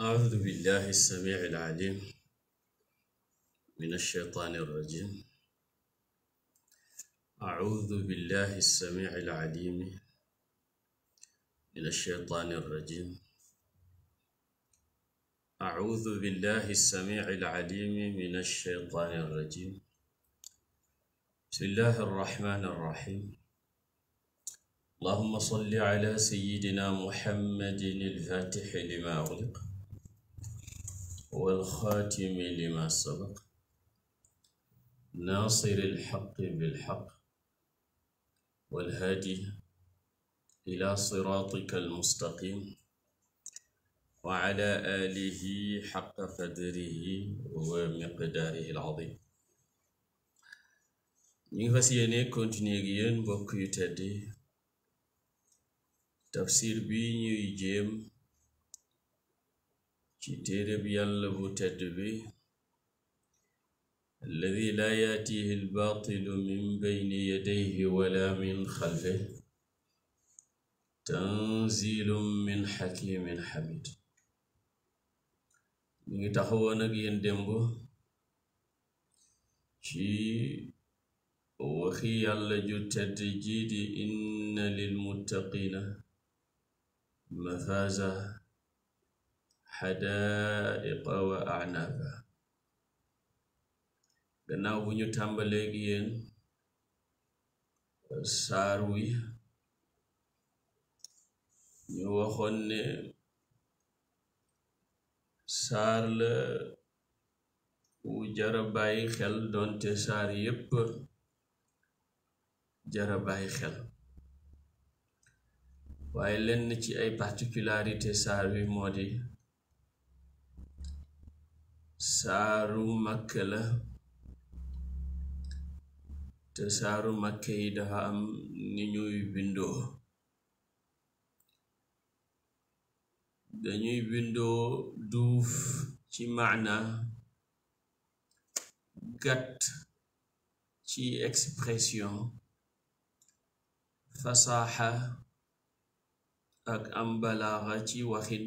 أعوذ بالله السميع العليم من الشيطان الرجيم. أعوذ بالله السميع العليم من الشيطان الرجيم. أعوذ بالله السميع العليم من الشيطان الرجيم. بسم الله الرحمن الرحيم. اللهم صل على سيدنا محمد الفاتح لما أغلق والخاتم لما سبق ناصر الحق بالحق والهادي إلى صراطك المستقيم وعلى آله حق قدره ومقداره العظيم. ñu fas yéene continuer ak yéen mbokk yu tedd tafsir bi ñuy jéem ci téereb Yàlla bu tedd bi alladi laa yaatihi albaatilu min bayni yadayhi wala min xalfihi tanzilun min xakimin xamid. ñu ngi taxawoon ak yéen démb ci waxi Yàlla ju tedd ji di inna lilmuttaqina mafaza xadaaiqa wa anaaba. gannaaw bu ñu tàmbaleeg yéen saar wi ñu waxoon ne saar la wu jara bàyyi xel doonte saar yépp jara bàyyi xel, waaye lenn ci ay particularité saar wi moo di saaru Makka la te saaru Makka yi dafa am ni ñuy bindoo. dañuy bindoo duuf ci maana, gàtt ci expression, fasaaxa ak am balaaxa ci waxin,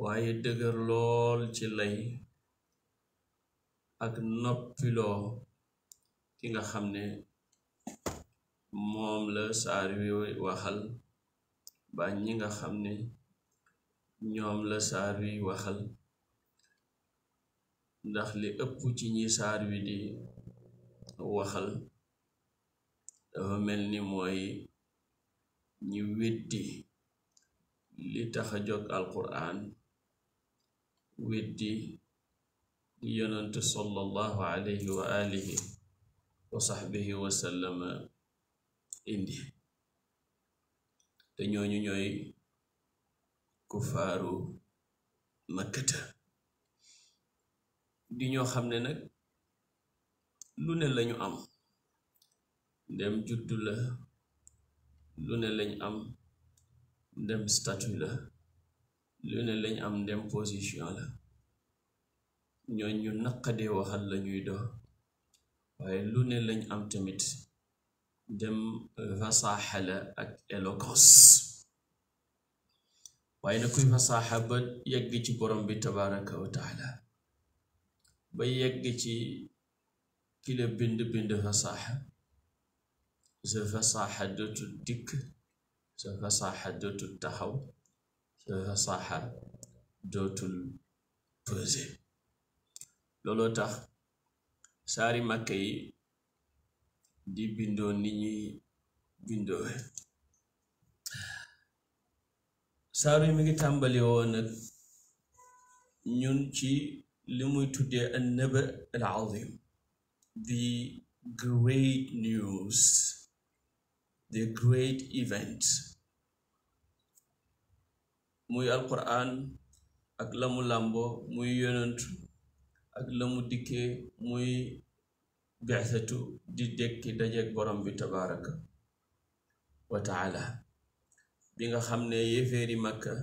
waaye dëgër lool ci lay ak noppiloo ki nga xam ne moom la saar wi waxal ba ñi nga xam ne ñoom la saar wi waxal, ndax li ëpp ci ñi saar wi di waxal dafa mel ni mooy ñi weddi li taxa jóg alquraan, weddi yonentu sallallahu alayhi wa alihi wa sahbihi wa sallama indi, te ñooñu ñooy kufaaru makkata di ñoo xam ne nag lu ne lañu am, ndem juddu la, lu ne lañ am ndem statut la, lu ne lañ am ndem position la. ñooñ ñu naqadee waxal lañuy do, waaye lu ne lañ am tamit ndem fasaaxa la ak éloquence. waaye na kuy fasaaxa ba yegg ci borom bi tabaraka wa taala, ba yegg ci kila bind fasaaxa, sa fasaaxa dootul dikk, sa fasaaxa dootul taxaw, sa fasaaxa dootul pesé. looloo tax saari Makka yi di bindoo ni ñuy bindoo. saaru yi mi ngi tàmbali woon nag ñun ci li muy tuddee an-naba al-azim, the great news, the great event, muy alquran ak lamu làmbo, muy yonentu ak lamu dikkee, muy bi'satu di dekki dajeek borom bi tabaraka wa taala, bi nga xam ne yéeféeri Makka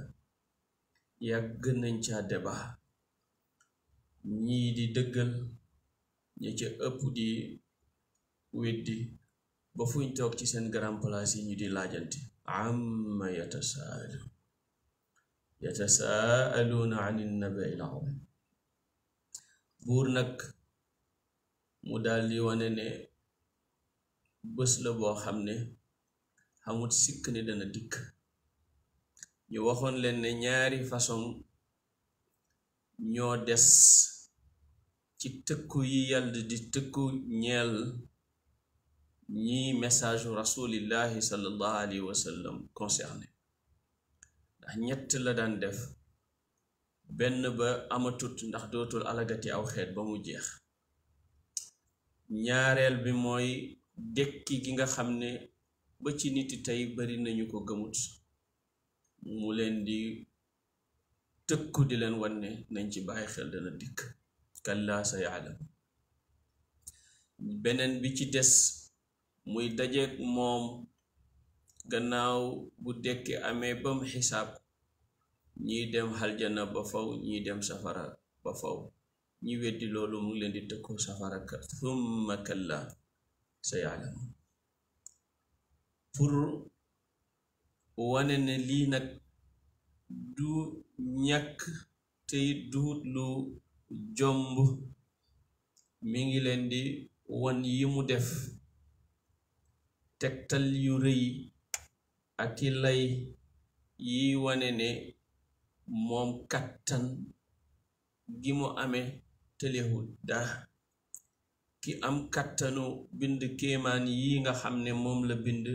yàgg nañ ca deba, ñii di dëggal, ñi ca ëpp di weddi, ba fuñ toog ci seen grand place yi ñu di laajante amma yatasaalu, yatasaaluuna an an-naba'i al-'azim. buur nag mu daldi wane ne bés la boo xam ne xamut sikk ne dana dikk. ñu waxoon leen ne ñaari façon ñoo des ci tëkku yi Yàlla di tëkku ñeel ñi message rasulillahi sallallahu alayhi wa sallam concerné. ndax ñett la daan def, benn ba amatut ndax dootul alagati aw xeet ba mu jeex. ñaareel bi mooy dekki gi nga xam ne ba ci niti tey bari nañu ko gëmut, mu leen di tëkku di leen wanne nañ ci bàyyi xel dana dikk. kallaa sa ya'lam. beneen bi ci des muy dajeek moom gannaaw bu dekki amee bam xisaab, ñiy dem aljana ba faw ñiy dem safara ba faw. ñi weddi loolu mu ngi leen di tëkkoo safara thumma kallaa sa ya'lam. pour wane ne lii nag du ñàkk tey duut lu jomb, mi ngi leen di wan yi mu def, tegtal yu rëy ak i lay yi wane ne moom kattan gi mu amee telewul dara. ki am kattanu bind kéemaan yi nga xam ne moom la bind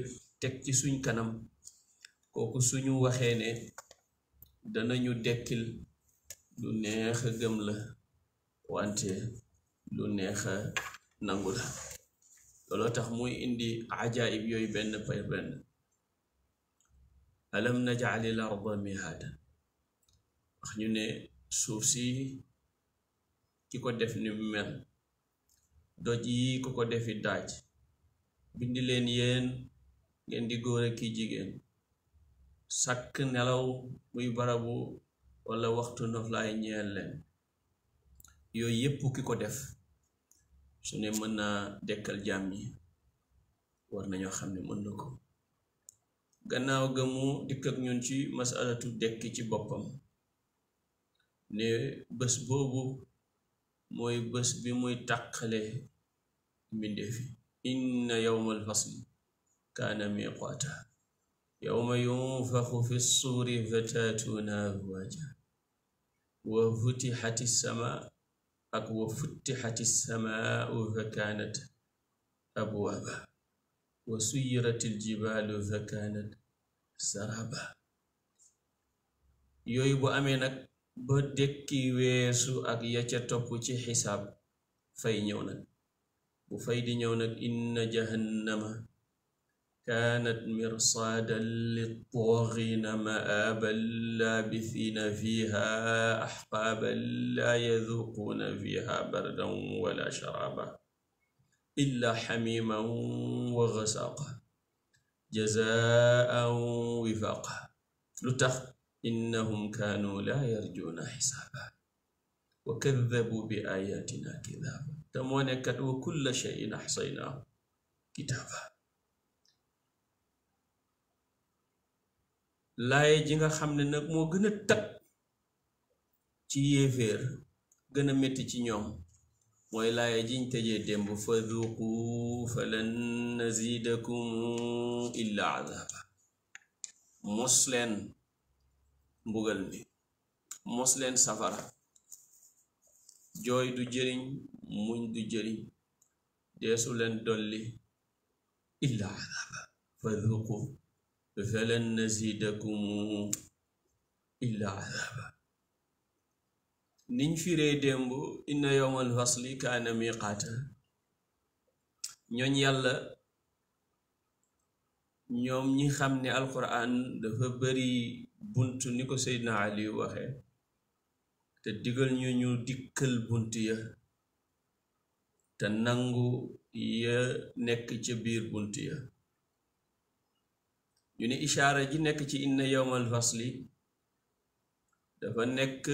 teg ci suñ kanam, kooku suñu waxee ne danañu dekkil, lu neex a gëm la, wante lu neex a nangu la. looloo tax muy indi ajaayib yooyu benn par benn. alam naj'alil arda mihaadan, wax ñu ne suuf si ki ko def ni mel, doj yi ku ko defi daaj, bindi leen yéen ngeen di góor ak ki jigéen, sàkk nelaw muy barabu wala waxtu noflaay ñeel leen. yooyu yépp ki ko def su ne mën naa dekkal jaam yi, war nañoo xam ne mën na ko. gannaaw gëmu dikk ak ñun ci masalatu dekki ci boppam, ne bés boobu mooy bés bi muy tàqale mbindeefi. inna yawmal fasli kaana miqaata yawma yunfaxu fi suuri fataatuuna afwaaja wa futixati samaa ak wa futixati samaau fa kaanat abwaaba wa suyiratil jibaalu fa kaanat saraba. yooyu bu amee nag ba dekki weesu ak ya ca topp ci xisaab, fay ñëw nag. bu fay di ñëw nag, inna jahannama kaanat mirsaadan lit-taaghina ma'aaban laabithiina fiiha ahqaaban laa yadhuuquuna fiiha bardan wala sharaaban illaa hamiiman wa ghasaaqa jazaa'an wifaaqa. lu tax? innahum kaanuu laa yarjuuna hisaaban wa kadhabuu bi aayaatinaa kidhaaban. te moo nekkat wa kulla shay'in ahsaynaahu kitaaban. laaye ji nga xam ne nag moo gën a tat ci yéeféer, gën a metti ci ñoom, mooy laaye jiñ tëjee démb fa dhuuqu falan nazidakum illa adhaaba. mos leen mbugal mi, mos leen safara. jooy du jëriñ, muñ du jëriñ, deesu leen dolli illa adhaaba. fa dhuuqu falan nazidakum illa adhaaba. niñ firee démb inna yawmal fasli kaana miqaata, ñooñ yàlla ñoom ñi xam ne alquran dafa bari bunt ni ko Seydina Ali waxe, te digal ñu dikkal bunt ya te nangu ya nekk ca biir bunt ya. ñu ne ishaara ji nekk ci inna yawmal fasli dafa nekk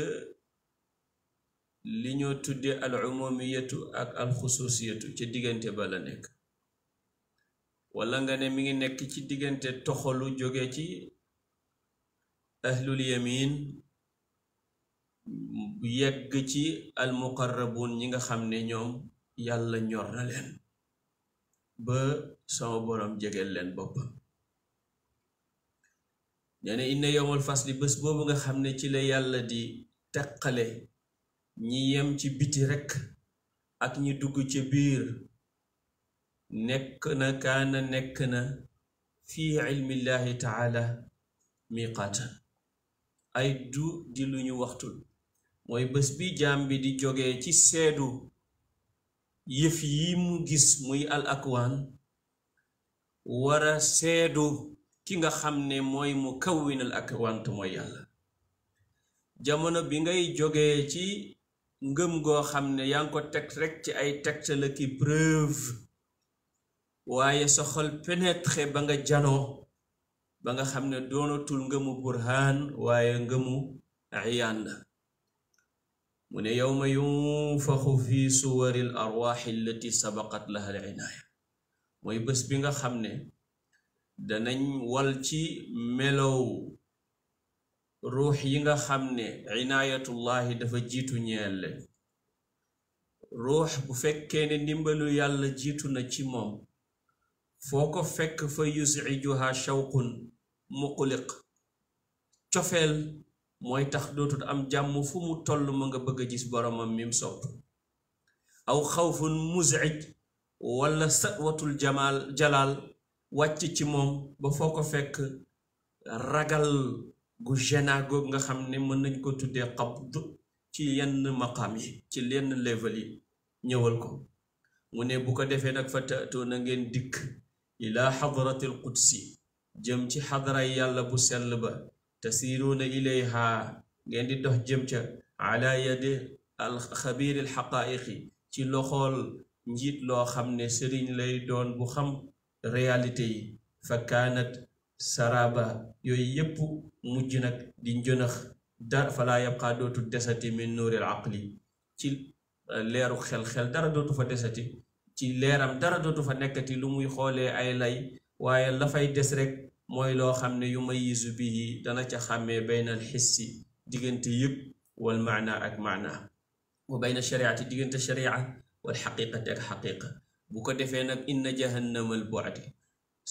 li ñoo tudde al umumiyatu ak al xususiyatu, ca diggante ba la nekk. wala nga ne mi ngi nekk ci diggante toxalu jóge ci ahlul yamin yegg ci almuqarrabun ñi nga xam ne ñoom yàlla ñor na leen ba sama borom jegeel leen boppam. nee na inna yawmal fasli bés boobu nga xam ne ci la yàlla di teqale ñi yem ci biti rekk ak ñi dugg ci biir nekk na fi ilmillahi taala miqaatan ay du di lu ñu waxtul mooy bés bi jaam bi di jógee ci seedu yëf yi mu gis muy al akwaan wara seedu ki nga xam ne mooy mu kawwinal akwaan te mooy yàlla. jamono bi ngay jógee ci ngëm goo xam ne yaa ngi ko teg rekk ci ay tegtal ki preuve waaye sa xol pénétré ba nga janoo ba nga xam ne doonatul ngëmu burhaan waaye ngëmu ayaan la. mu ne yawma yunfaxu fi suwari al arwaaxi allati sabaqat laha al inaaya mooy bés bi nga xam ne danañ wal ci melow ruux yi nga xam ne inaayatullahi dafa jiitu ñeel leen. ruux bu fekkee ne ndimbalu yàlla jiitu na ci moom foo ko fekk fa yusijuha shawqun muqliq cofeel mooy tax dootul am jàmm fu mu toll ma nga bëgg a gis boromam mim sopp aw xawfun muzij wala satwatul jalaal wàcc ci moom ba foo ko fekk ragal gu gena goog nga xam ne mën nañ ko tuddee qabd ci yenn maqaam yi ci lenn level yi ñëwal ko. mu ne bu ko defee nag fa taatoo na ngeen dikk ila xadratil qudsi jëm ci xadray yàlla bu sell ba tasiruuna ilayha ngeen di dox jëm ca ala yadi al xabiir al xaqaa'iqi ci loxool njiit loo xam ne sëriñ lay doon bu xam réalité yi. fa kaanat saraba yooyu yépp mujj nag di njënax dara falaa yabqaa dootu desati min nuuril aqli ci leeru xel dara dootu fa desati ci leeram dara dootu fa nekkati lu muy xoolee ay lay waaye la fay des rek mooy loo xam ne yumayyizu bihi dana ca xàmmee bayna al xissi diggante yëg wal maana ak maana wa bayna shariati diggante sharia wal xaqiqati ak xaqiqa. bu ko defee nag inna jahannama al bu'di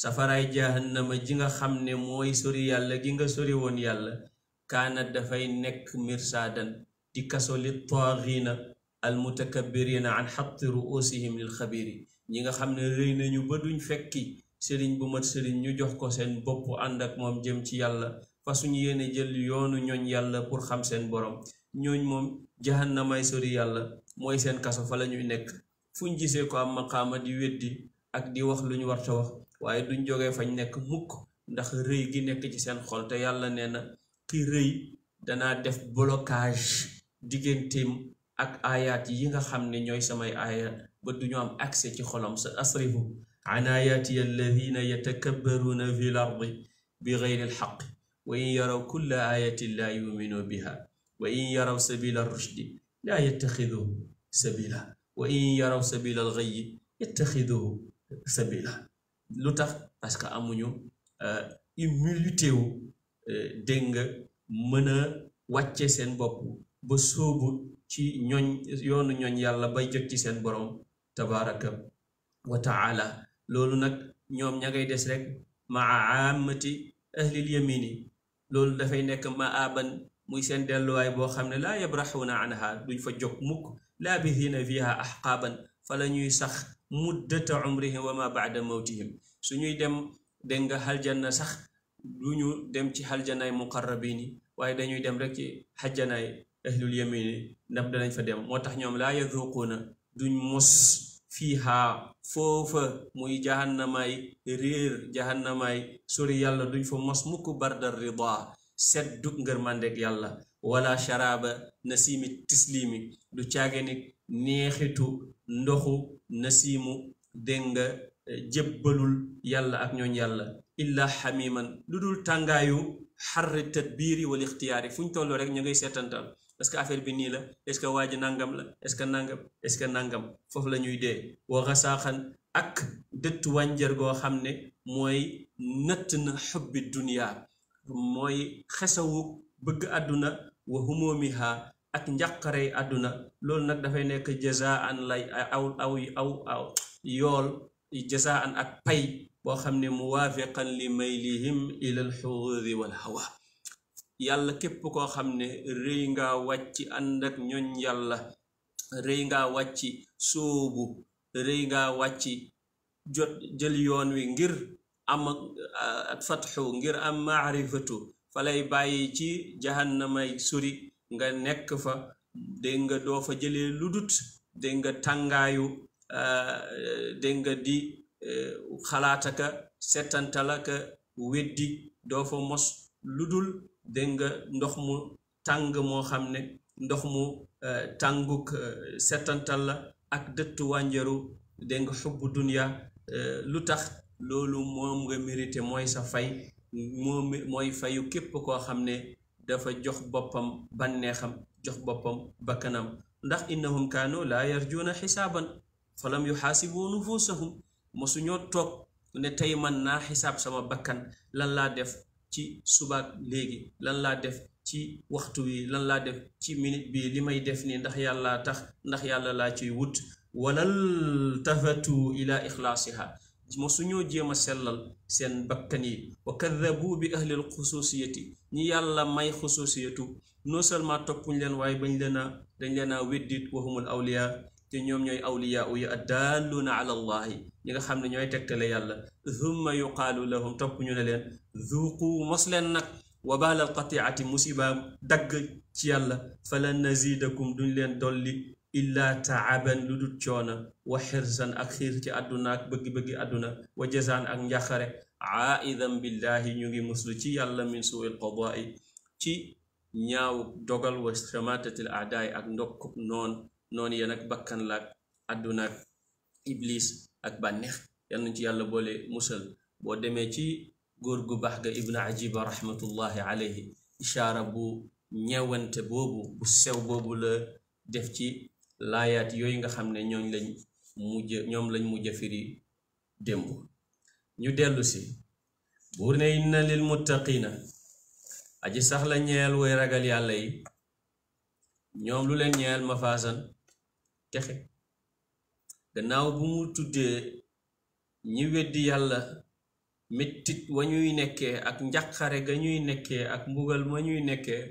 safaraay jahannama ji nga xam ne mooy sori yàlla gi nga sori woon yàlla kaanat dafay nekk mirsaadan di kaso li taaxiina al mutakabbirina an xatti ruusihim lil xabiri ñi nga xam ne rëy nañu ba duñ fekki sëriñ bu mat sëriñ ñu jox ko seen bopp ànd ak moom jëm ci yàlla fa suñu yéene jël yoonu ñooñ yàlla pour xam seen borom. ñooñ moom jahannamay sori yàlla mooy seen kaso fa la ñuy nekk fuñ gisee ko am maqaama di weddi ak di wax lu ñu warta wax waaye duñ jógee fañ nekk mukk ndax rëy gi nekk ci seen xol te yàlla nee na ki rëy danaa def blocage digganteem ak ayaat yi nga xam ne ñooy samay ayaat ba duñu am accès ci xolam. sa asrifu an ayaati alladina yatakabbaruuna fi l ardi bi gayri alxaq wa in yaraw kulla ayatin laa yuminu biha wa in yaraw sabila rushdi laa yattaxiduhu sabila wa in yaraw sabila alxayyi yattaxiduhu sabila. lu tax parce que amuñu humilité wu dégg nga mën a wàcce seen bopp ba sóobu ci yoonu ñooñ yàlla bay jot ci seen borom tabaraka wa taala. loolu nag ñoom ña ngay des rek maa amati ahlil yamini loolu dafay nekk maaban muy seen delluwaay boo xam ne laa yabraxuuna anha duñ fa jóg mukk laabithina fiha axqaaban fa la ñuy sax muddata umrihim wa ma baada mawtihim. suñuy dem dégg nga xaljanna sax duñu dem ci xaljanaay muqarrabini waaye dañuy dem rek ci xajjanaay ahlul yamini ndam danañ fa dem. moo tax ñoom laa yaduquuna duñ mos fiiha foofa muy jahannamaay réer jahannamaay sori yàlla duñ fa mos mukk bardar rida seddu ngërmandeg yàlla wala sharaba nasimi tislimi du caage ni neexitu ndoxu nasimu dégg nga jébbalul yàlla ak ñooñ yàlla illa xamiman lu dul tàngaayu xarri tadbiiri wal ixtiyaari fu ñu toll rek ñu ngay seetantal est-ce que affaire bi nii la est-ce que waa ji nangam la est-ce que nangam est-ce que nangam foofu la ñuy dee. wa xasaaxan ak dëtt wànjar goo xam ne mooy nëtt na xubbi dunia mooy xesawu bëgg àdduna wa humoomiha ak njàqarey àdduna loolu nag dafay nekk jazaan lay aw yool jazaan ak pay boo xam ne muwaafiqan li maylihim ila alxuruuri wal hawa yàlla képp koo xam ne rëy nga wàcc ànd ak ñoñ yàlla rëy nga wàcc sóobu rëy nga wàcc jot jël yoon wi ngir am ak fatxu ngir am maarifatu fa lay bàyyi ci jahannamay suri nga nekk fa dégg nga doo fa jëlee ludut dégg nga tàngaayu dégg nga di xalaataka setantalaka weddi doo fa mos ludul dégg nga ndox mu tàng moo xam ne ndox mu tànguk setantal la ak dëttu wànjaru dégg nga xubbu dunya lu tax loolu moom nga mérité mooy sa fay mooy fayu képp koo xam ne dafa jox boppam bànneexam jox boppam bakkanam ndax innahum kaanu laa yarjuuna xisaaban falam yuxaasibu nufusahum mosuñoo toog ne tey man naa xisaab sama bakkan lan laa def ci subaak léegi lan laa def ci waxtu wi lan laa def ci minute bi li may def nii ndax yàlla tax ndax yàlla laa ciy wut walal tafatu ila ixlaasiha mosuñoo jéem a sellal seen bakkan yi wa kaddabu bi ahlil xususiyati ñi yàlla may xususiyatu non seulement toppuñ leen waaye dañ leen a weddit wahumul awliya te ñoom ñooy awliya yi addaalluuna ala allahi ñi nga xam ne ñooy tegtale yàlla thumma yuqaalu lahum topp ñu ne leen dhuuqu mos leen nag wabaalal qatiati musiba dagg ci yàlla falan nazidakum duñ leen dolli illa taaban lu dut coona wa xirsan ak xiir ci àdduna ak bëggi-bëggi àdduna wa jazaan ak njaxare aaidan billahi ñu ngi muslu ci yàlla min suu il qadaai ci ñaaw dogal wa shamatatil aadaay ak ndokk noon yéen ak bakkan la ak àdduna ak iblis ak bànneex yal nañ ci yàlla boole musal boo demee ci góor gu baax ga ibn ajiba rahmatullahi alayhi ishaara bu ñewante boobu bu sew boobu la def ci laayaat yooyu nga xam ne ñoom lañ mujj firi démb ñu dellu si buur ne inna lil muttaqina aji sax la ñeel way ragal yàlla yi ñoom lu leen ñeel mafaasan texe gannaaw bu mu tuddee ñi weddi yàlla mettit wa ñuy nekkee ak njàqare ga ñuy nekkee ak mbugal ma ñuy nekkee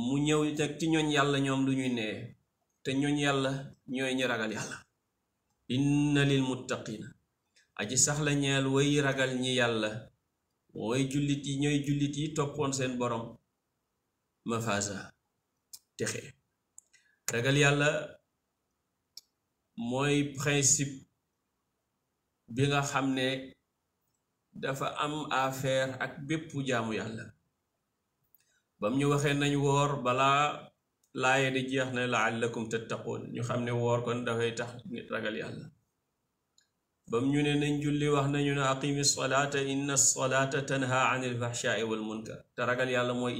mu ñëw nag ci ñooñ yàlla ñoom lu ñuy nee te ñooñ yàlla ñooy ñi ragal yàlla inna lil muttaqina aji sax la ñeel way ragal ñi yàlla mooy jullit yi ñooy jullit yi toppoon seen borom mafaza texe ragal yàlla mooy principe bi nga xam ne dafa am affaire ak bépp jaamu yàlla bam ñu waxee nañ woor balaa laaye di jeex ne la'allakum tattaqun ñu xam ne woor kon dafay tax nit ragal yàlla bam ñu ne nañ julli wax nañu ne aqimi salaata inna salaata tanha anil fahshaai wal munkar te ragal yàlla mooy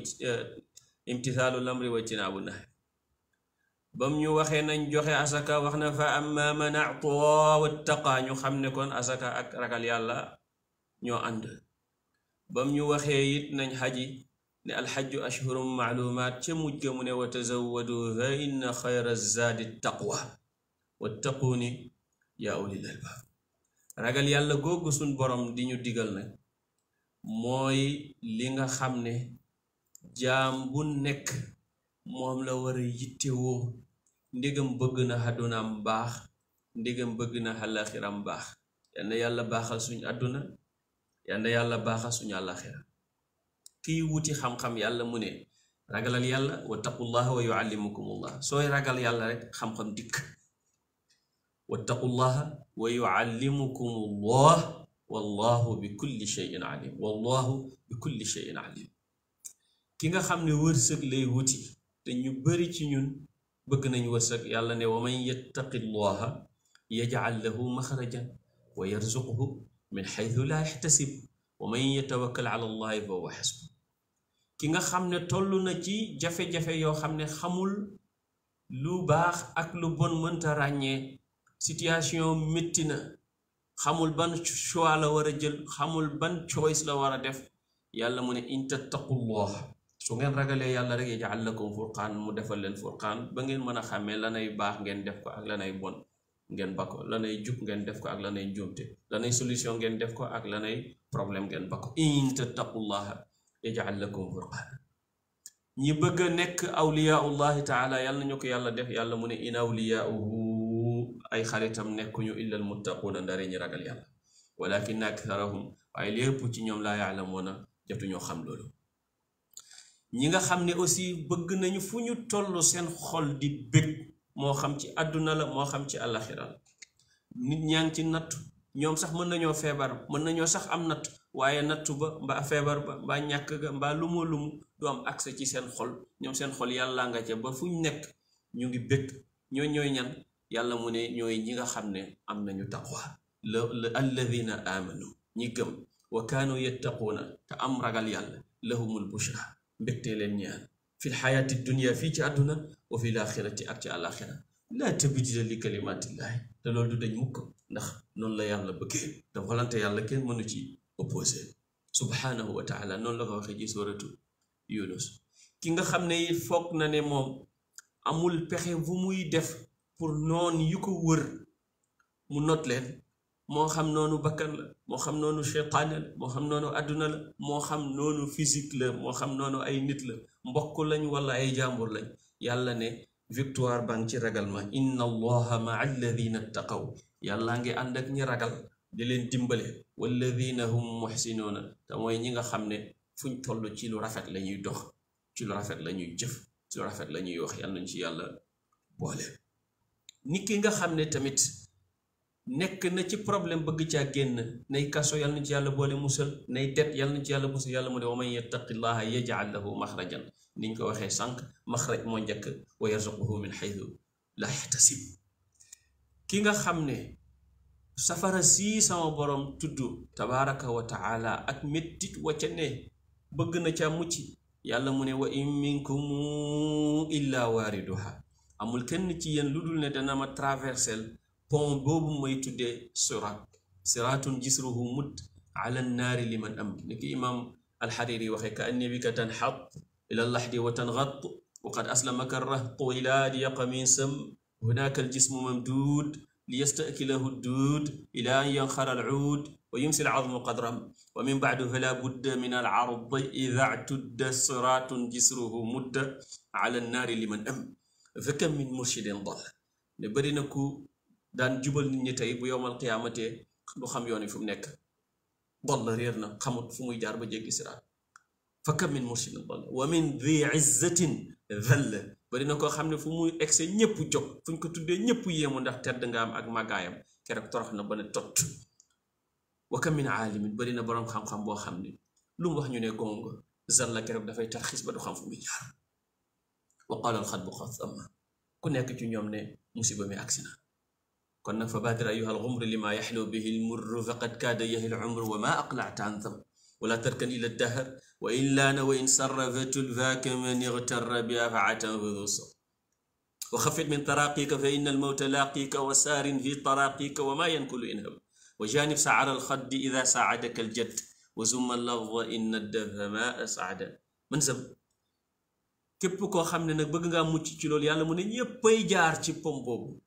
imtithaalu lamri wa ijtinaabu nahy bam ñu waxee nañ joxe asaka wax na fa amma man a'taa wattaqa ñu xam ne kon asaka ak ragal yàlla ñoo ànd bam ñu waxee it nañ xaji ne alxajju ashhurum maalumaat ca mujj ga mu ne wa tazawwadu fa inna xayra zaadi taqwa wattaquuni yaa ulil albaab ragal yàlla googu suñ borom di ñu digal nag mooy li nga xam ne jaam bu nekk moom la war a yittewoo ndegam bëgg na àddunaam baax ndegam bëgg na àllaaxiram baax yal na yàlla baaxal suñu àdduna yal na yàlla baaxal suñu àllaaxira kiy wuti xam-xam yàlla mu ne ragalal yàlla wattaqullaha wa yuallimukumullah sooy ragal yàlla rek xam-xam dikk wattaqullaha wa yuallimukumullah wallahu bi kulli shay'in alim wallahu bi kulli shay'in alim ki nga xam ne wërsëg lay wuti te ñu bari ci ñun bëgg nañ wërsëg yàlla ne wa man yattaqillaha yaj'al lahu maxrajan wa yarzuqhu min xaytu laa yaxtasib wa man yatawakkal ala allahi fa huwa xasbu ki nga xam ne toll na ci jafe-jafe yoo xam ne xamul lu baax ak lu bon mënta ràññee situation métti na xamul ban choix la war a jël xamul ban choice la war a def yàlla mu ne in tattaqullah su su ngeen ragalee yàlla rek yaj'al lakum furqaan mu defal leen furqaan ba ngeen mën a xàmmee lanay baax ngeen def ko ak lanay bon ngeen ba ko lanay jub ngeen def ko ak lanay njuumte lanay solution ngeen def ko ak lanay problème ngeen ba ko in tattaqullaha yaj'al lakum furqaan ñi bëgg a nekk awliyaullahi taala yàlla nañu ko yàlla def yàlla mu ne in awliyauhu ay xaritam nekkuñu illa al muttaquuna ndare ñi ragal yàlla walakin aktharahum waaye lépp ci ñoom laa ya'lamuuna jotuñoo xam loolu ñi nga xam ne aussi bëgg nañu fu ñu toll seen xol di bëgg moo xam ci àdduna la moo xam ci àllaxira nit ñaa ngi ci nattu ñoom sax mën nañoo feebar mën nañoo sax am natt waaye nattu ba mbaa feebar ba mbaa ñàkk ga mbaa lumu du am accès ci seen xol ñoom seen xol yàlla nga ca ba fu ñu nekk ñu ngi bëgg ñooy ñan yàlla mu ne ñooy ñi nga xam ne am nañu taqwa alladina amanu ñi gëm wa kaanu yattaquuna te am ragal yàlla lahumul bushra mbégtee leen ñaan fil xayaati dunia fii ci àdduna wa fil axirati ak ci àlaxira laa tabdila li kalimatillahi te loolu du dañ mukk ndax noonu la yàlla bëggee te volonté yàlla kenn mënu ci opposé subhanahu wa taala noonu la ko waxee ci suratu Yunus ki nga xam ne it foog na ne moom amul pexe bu muy def pour noon yu ko wër mu not leen moo xam noonu bakkan la moo xam noonu cheytaane la moo xam noonu àdduna la moo xam noonu physique la moo xam noonu ay nit la mbokk lañ wala ay jàmbur lañ yàlla ne victoire baa ngi ci ragal ma inna allaha maa alladina ttaqaw yàlla ngi ànd ak ñi ragal di leen dimbale walladina hum muxsinuuna te mooy ñi nga xam ne fuñ toll ci lu rafet la ñuy dox ci lu rafet la ñuy jëf ci lu rafet la ñuy wax yàlla nañ ci yàlla boole nit ki nga xam ne tamit nekk na ci problème bëgg caa génn nay kaso yàlla na ci yàlla boole musal nay det yàlla na ci yàlla musal yàlla mu ne wa man yattaqillaha yaj'al lahu maxrajan niñ ko waxee sànq maxraj moo njëkk wa yarzuquhu min xaytu la yaxtasib ki nga xam ne safara sii sama borom tudd tabaraka wa taala ak mettit wacca ne bëgg na ca mucc yàlla mu ne wa in minkum illa waariduha amul kenn ci yéen lu dul ne dana ma traversel pont boobu mooy tuddee siraatun jisruhu mudd ala naari liman am ni ki imam alxariri waxee ka anni bika tanxat ila laxdi wa tangat وقد أسلمك الرهط إلى ضيق من سم هناك الجسم ممدود ليستأكله الدود إلى أن ينخر العود ويمسي العظم قدرا ومن بعد فلا بد من العرض إذا اعتد صراط جسره مد على النار لمن أم فكم من مرشد ضل نبرنكو دان جبل نيتاي بو يوم القيامة دو خم يوني فم نيك ضل ريرنا خمut fu muy jaar ba jéggi siraat فكم من مرشد ضل ومن ذي عزة ذل bari na koo xam ne fu muy egse ñëpp jóg fuñ ko tuddee ñëpp yéemu ndax tedd nga am ak màggaayam keroog torox na ba ne tot wa kam min aalimin bari na boroom xam-xam boo xam ne lu mu wax ñu ne gonga zalla keroog dafay tarxiis ba du xam fu muy jaar wa qaala alxatbu qad amma ku nekk ci ñoom ne musiba mi agsi na kon nag fa baadir ayyuha alxumru lima yaxlu bihi almurru faqad kaada yahi alumru wa ma aqlacta an tham ولا تركن إلى الدهر وإن لان وإن سرفت الفاك من اغتر بها فعتنفذ الصبر وخفت من طراقيك فإن الموت لاقيك وسار في طراقيك وما ينكل إنهم وجانب سعر الخد إذا ساعدك الجد وزم اللفظ إن الدف ما أسعد من زم képp koo xam ne nag bëgg ngaa mucc ci loolu yàlla mu ne ñëppay jaar ci pom boobu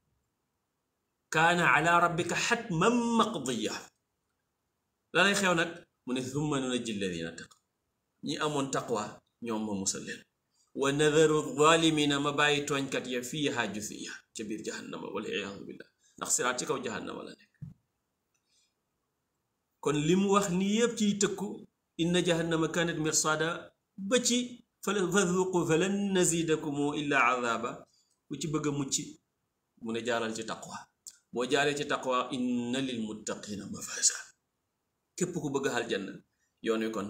kaana ala rabbika xatman maqdiya la lay xew nag mu ne thumma nunajji alladina taqaw ñi amoon taqwa ñoom ma musal leen wa nadaru zalimina ma bàyyi tooñkat ya fiiha jusiya ca biir jahannama wal iyaadu billah ndax siraat ci kaw jahannama la nekk kon li mu wax ni yëpp ciy tëkku inna jahannama kanat mirsada ba ci fadhuqu falan nazidakum illa azaba ku ci bëgg a mucc mu ne jaaral ci taqwa boo jaaree ci taqwa inna lil muttaqina mafaza képp ku bëgg aljanna yoon wi kon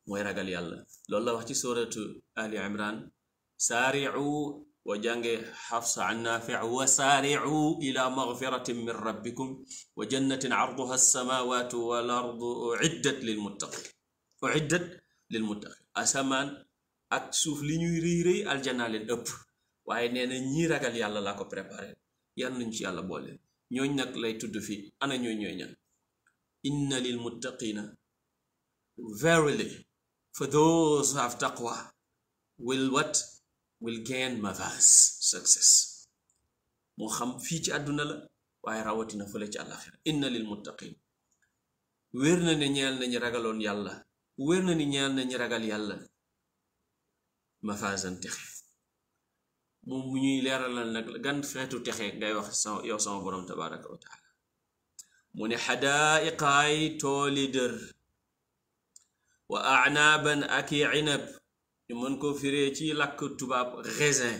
mooy ragal yàlla loolu la wax ci suratu ali imran saari'u wa jànge xafsa an naafi' wa saari'u ila maghfiratin min rabbikum wa jannatin arduha as-samawatu wal ardu uiddat lil muttaqin asamaan ak suuf li ñuy rëy rëy aljanna leen ëpp waaye nee na ñi ragal yàlla laa ko préparé yàlla nañ ci yàlla boole ñooñ nag lay tudd fii ana ñooy ñan inna lil muttaqina verily for those who have taqwa will gain mafaz success moo xam fii ci àdduna la waaye rawatina fële ci àllaxira inna lil muttaqin wér na ne ñeel nañu ragaloon yàlla wér na ni ñeel nañu ragal yàlla mafazan texe moom mu ñuy leeralal nag gan xeetu texe ngay wax yow sama borom tabaraka wa taala mu ne xadaaiqaay tooli dër wa anaaban ak i inab ñu mën ko firee ci làkk tubaab raisin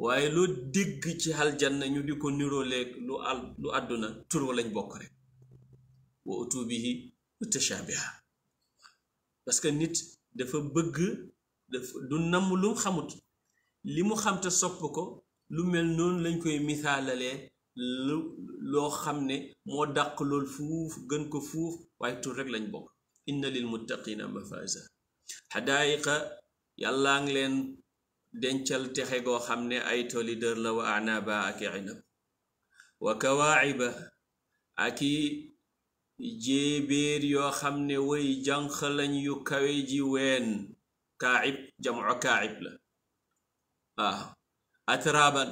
waaye lu digg ci aljanna ñu di ko niroleeg lu àdduna tur wa lañ bokk rek wa utubihi mutashabiha parce que nit dafa bëgg du namm lu xamut li mu xam te sopp ko lu mel noonu lañ koy misaalalee loo xam ne moo dàq lool fuuf gën ko fuuf waaye tur rek lañ bokk inna lil muttaqina mafaza xadaayiqa yàllaa ngi leen dencal texe goo xam ne ay toli dër la wa anaba ak inab wa kawaayiba ak i jéebéer yoo xam ne way jànq lañ yu kawe ji ween kaayib jamu kaayib la waaw atraban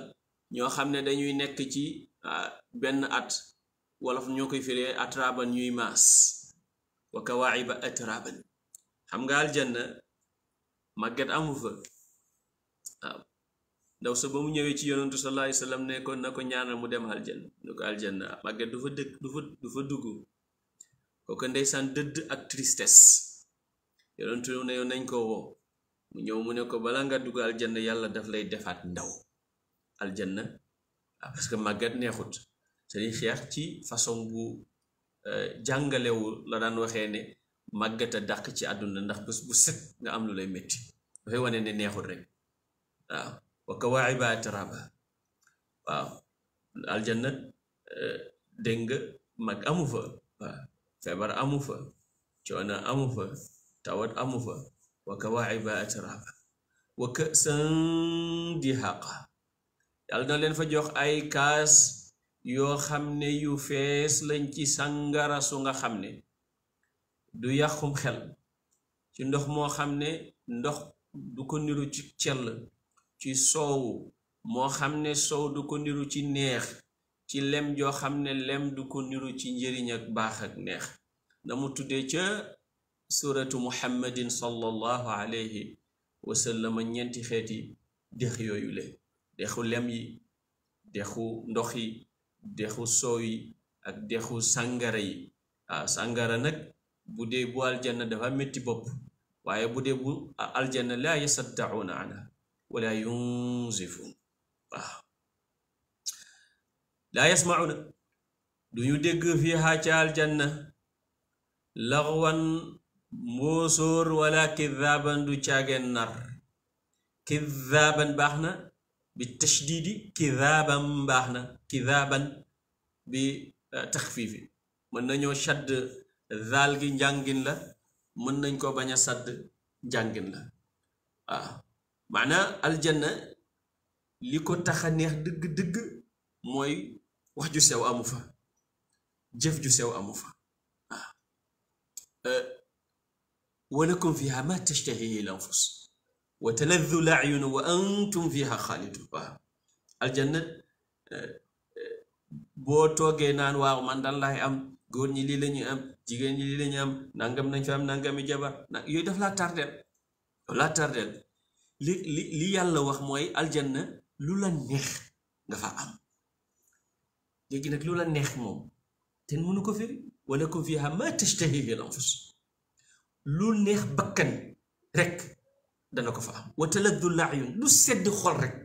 ñoo xam ne dañuy nekk ci benn at wolof ñoo koy firee atraban ñuy maas wa kawaayiba atraban xam nga aljanna màgget amu fa waaw ndaw sa ba mu ñëwee ci yonentu sallallahu alayhi wasallam ne ko na ko ñaanal mu dem aljanna ne ko aljanna màgget du fa dëkk du fa dugg kooku ndeysaan dëdd ak tristesse yonentu ne nañ ko woo mu ñëw mu ne ko bala nga dugg aljanna yàlla daf lay defaat ndaw aljanna parce que màgget neexut Sëriñ Cheikh ci façon bu jàngalewu la daan waxee ne màgget a dàq ci àdduna ndax bés bu set nga am lu lay metti dafay wane ne neexut rek waaw wa kawaayiba atraba waaw aljanna dégg nga mag amu fa waaw feebar amu fa coono amu fa tawat amu fa wa kawaayiba atraba wa ka'san dihaqa yàlla na leen fa jox ay kaas yoo xam ne yu fees lañ ci sàngara su nga xam ne du yàqum xel ci ndox moo xam ne ndox du ko niru ci cell ci soowu moo xam ne soow du ko niru ci neex ci lem joo xam ne lem du ko niru ci njëriñ ak baax ak neex na mu tuddee ca suratu muhammadin sallallahu alayhi wa sallam ñeenti xeeti dex yooyu le dexu lem yi dexu ndox yi dexu soow yi ak dexu sàngara yi waaw sàngara nag bu dee bu aljanna dafa metti bopp waaye bu dee bu aljanna laa yasaddauna anha wala yunzifun waaw laa yasmauna duñu dégg fiiha ca aljanna laxwan mbóosóor wala kidaaban du caageen nar kidaaban baax na bi tashdidi kidaaban baax na kidaaban bi taxfiifi mën nañoo shadd zaal gi njàngin la mën nañ ko bañ a sadd njàngin la waaw maanaa aljanna li ko tax a neex dëgg-dëgg mooy wax ju sew amu fa jëf ju sew amu fa waaw walakum fiha ma tashtahihi al anfus wa taladdu al a'yun wa antum fiha xaalidun waaw aljanna boo toogee naan waaw man dal laay am góor ñi lii lañuy am jigéen ñi lii lañuy am nangam nañ fa am nangami jabar yooyu daf laa tardeel li yàlla wax mooy aljanna lu la neex nga fa am léegi nag lu la neex moom te mënu ko firi walakum fiha ma tashtahihi al anfus lu neex bakkan rek dana ko fa am wa taladdu al a'yun lu sedd xol rek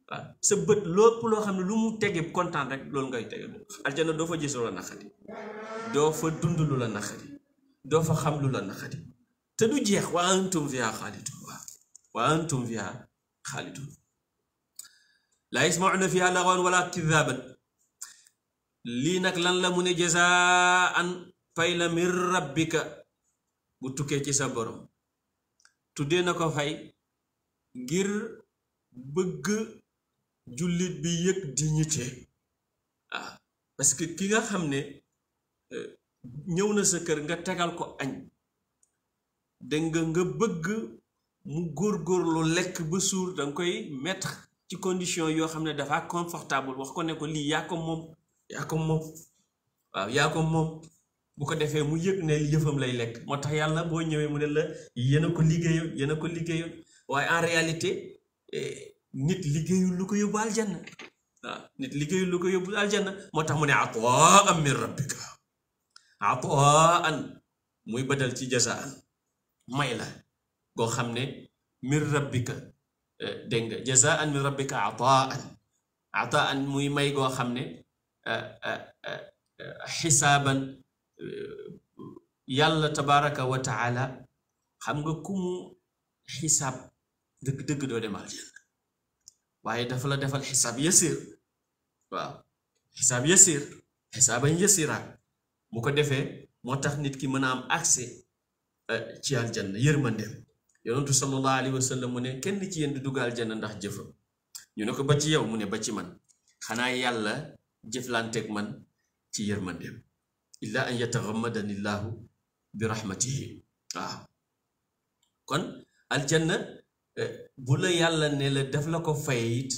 waaw sa bët lépp loo xam ne lu mu tege kontaan rek loolu ngay tege aljanna doo fa gis lu la naqari doo fa dund lu la naqari doo fa xam lu la naqari te du jeex wa antum fiha xaalidun wa antum fiha xaalidun laa yasma'una fiha laghwan wala kidhaban lii nag lan la mu ne jazaan fay la min rabbika bu tukkee ci sa borom tuddee na ko fay ngir bëgg jullit bi yëg dignité parce que ki nga xam ne ñëw na sa kër nga tegal ko añ dégg nga bëgg mu góorgóorlu lekk ba suur danga koy mettre ci condition yoo xam ne dafa confortable wax ko ne ko lii yaa ko moom waaw yaa ko moom bu ko defee mu yëg ne yëfam lay lekk moo tax yàlla boo ñëwee mu ne la yéen a ko liggéeyoon waaye en réalité nit liggéeyul lu ko yóbbu aljanna waaw nit liggéeyul lu ko yóbbu aljanna moo tax mu ne ataan min rabbika ataan muy badal ci jazaan may la goo xam ne min rabbika dégg nga jazaan min rabbika ataan muy may goo xam ne xisaaban yàlla tabaraka wa taala xam nga ku mu xisaab dëgg-dëgg doo dem aljanna waaye dafa la defal xisaab yasir waaw xisaab yasir xisaaban yasira bu ko defee moo tax nit ki mën a am accès ci aljanna yërmandeem yonentu sallallahu alayhi wa sallam mu ne kenn ci yéen du dugg aljanna ndax jëfam ñu ne ko ba ci yow mu ne ba ci man xanaa yàlla jëflanteeg man ci yërmandeem illa an yataxammadani llaahu bi rahmatihi waaw kon aljanna bu la yàlla ne la def la ko fay it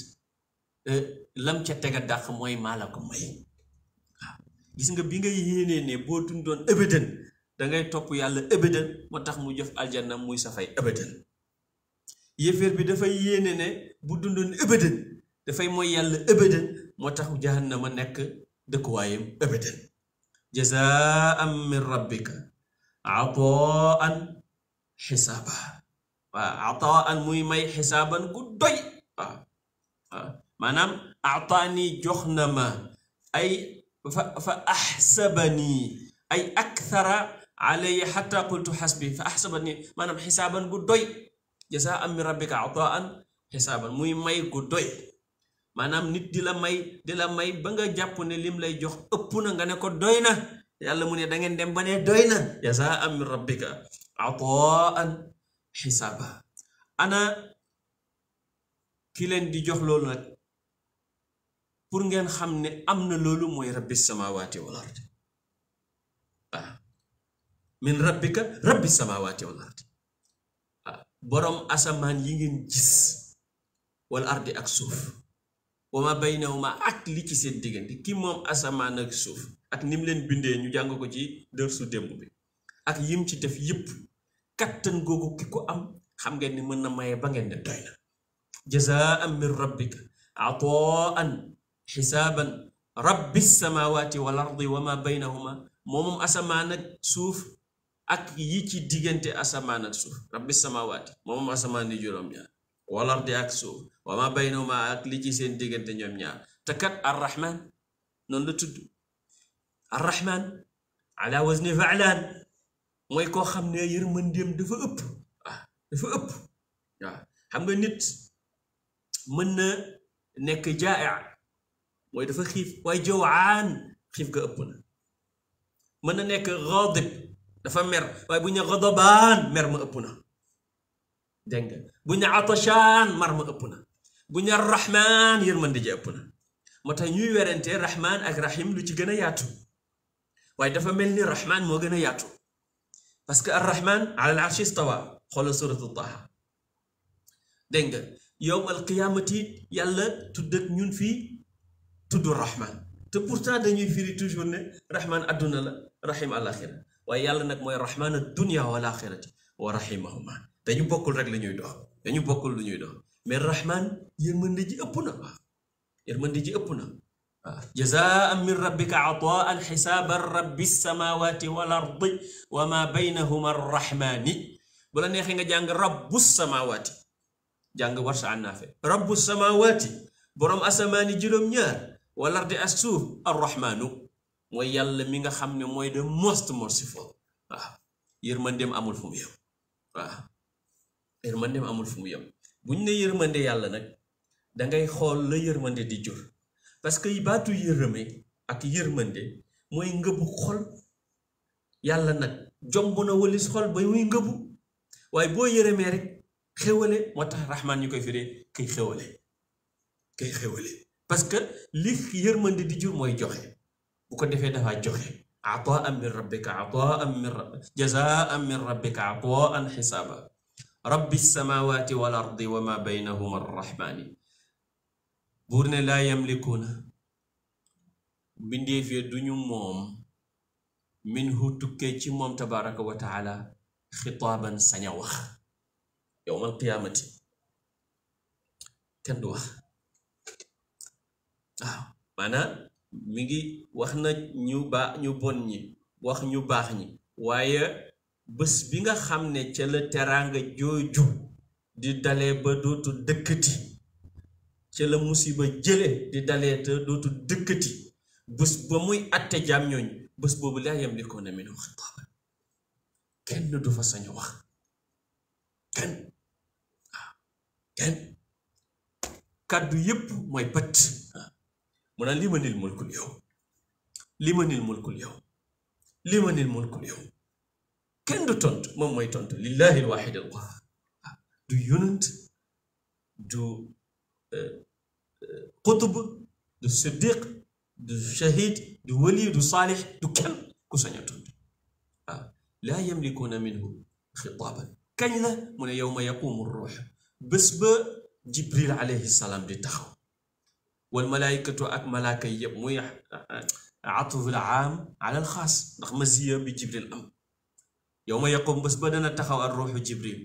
lam ca tega dàq mooy maa la ko may waaw gis nga bi nga yéenee ne boo dundoon ëbëdën dangay topp yàlla ëbëdën moo tax mu jëf aljanna muy sa fay ëbëdën yéeféer bi dafay yéene ne bu dundoon ëbëdën dafay mooy yàlla ëbëdën moo tax jahannama nekk dëkkuwaayam ëbëdën jazaan min rabbika ataan xisaaba waaw ataan muy may xisaaban gu doy waaw maanaam ataani jox na ma ay fa axsabani ay akthara alayya xata qultu xasbi fa axsabani maanaam xisaaban gu doy jazaan min rabbika ataan xisaaban muy may gu doy maanaam nit di la may ba nga jàpp ne lim lay jox ëpp na nga ne ko doy na yàlla mu ne da ngeen dem ba ne doy na jazaan min rabbika ataan xisaaba ana ki leen di jox loolu nag pour ngeen xam ne am na loolu mooy rabbi samawati wal ard waaw min rabbika rabbi samawati wal ard waaw boroom asamaan yi ngeen gis wal ardi ak suuf wa ma baynahuma ak li ci seen diggante ki moom asamaan ak suuf ak nim leen bindee ñu jàng ko ci dërsu démb bi ak yim ci def yépp kattan googu ki ko am xam ngeen ni mën na maye ba ngeen ne doy na jazaan min rabbika ataan xisaaban rabbi samawati wal ardi wa ma baynahuma moomum asamaan ak suuf ak yi ci diggante asamaan ak suuf rabbi samawati moomum asamaan di juróom-ñaar wal ardi ak suuf wa ma baynahuma ak li ci seen diggante ñoom ñaar te kat arrahman noonu la tudd arrahman ala wazni fa'lan mooy koo xam ne yërmandeem dafa ëpp waaw dafa ëpp waaw xam nga nit mën na nekk jaa'i mooy dafa xiif waaye jawaan xiif ga ëpp na mën na nekk gaadib dafa mer waaye bu ñu gadabaan mer ma ëpp na dégg nga bu ñu atashaan mar ma ëpp na bu ñu rahmaan yërmande ji ëpp na moo tax ñuy werante rahmaan ak rahim lu ci gën a yaatu waaye dafa mel ni rahmaan moo gën a yaatu parce que arrahman ala al arshi istawa xoolal suratu Taha dégg nga yowm al qiyaamati yàlla tudd ak ñun fii tudd rahman te pourtant dañuy firi toujours ne rahman adduna la rahim alaxira waaye yàlla nag mooy rahman ad dunya wal axirati wa rahimahuma dañu bokkul rek la ñuy dox dañu bokkul lu ñuy dox mais rahman yërmande ji ëpp na waaw yërmande ji ëpp na waaw jazaan min rabbika ataan xisaaban rabbi samawati wal ardi wa ma baynahuma arrahmani bu la neexee nga jàng rabbu samawati jàng war sa ànnaafe rabbu samawati boroom asamaani juróom-ñaar wal ardi ak suuf arrahmanu mooy yàlla mi nga xam ne mooy the most merciful waaw yërmandeem amul fu mu yem waaw yërmandeem amul fu mu yem buñ ne yërmande yàlla nag dangay xool la yërmande di jur parce que baatu yërëme ak yërmande mooy ngëbu xol yàlla nag jomb na walis xol ba muy ngëbu waaye boo yërëmee rek xéwale moo tax rahmaan ñu koy firee kay xéwale parce que li yërmande di jur mooy joxe bu ko defee dafa joxe ataan min rabbika ataan min rabbika jazaan min rabbika ataan xisaaba rabbi samawati wal ardi wa ma baynahuma arrahmani buur ne laa yamlikuuna mbindeef ya duñu moom minhu tukkee ci moom tabaraka wa taala xitaaban saña wax yowmal qiyaamati kenn du wax waaw maanaam mi ngi wax na ñu bon ñi wax ñu baax ñi waaye bés bi nga xam ne ca la teraanga jooju di dalee ba dootu dëkkati ca la musiba jële di dalee te dootu dëkkati bés ba muy atte jaam ñooñ bés boobu laa yamlikuuna minhu xitaaban kenn du fa sañ wax kenn waaw kenn kàddu yépp mooy bët mu naan limanil mulkul yow limanil mulkul yow limanil mulkul yow kenn du tontu moom mooy tontu lillahi alwaxid alqahar du yonent du qutb du siddiq du shahid du wali du saalix du kenn ku sañ a tontu waaw laa yamlikuuna minhu xitaaban kañ la mu ne yowma yaqumu ruux bés ba jibril alayhi salaam di taxaw wal malaayikatu ak malaaka yi yëpp muy atful aam ala al xaas ndax masiya bi jibril am yowma yaqum bés ba dana taxaw ar ruuxu jibril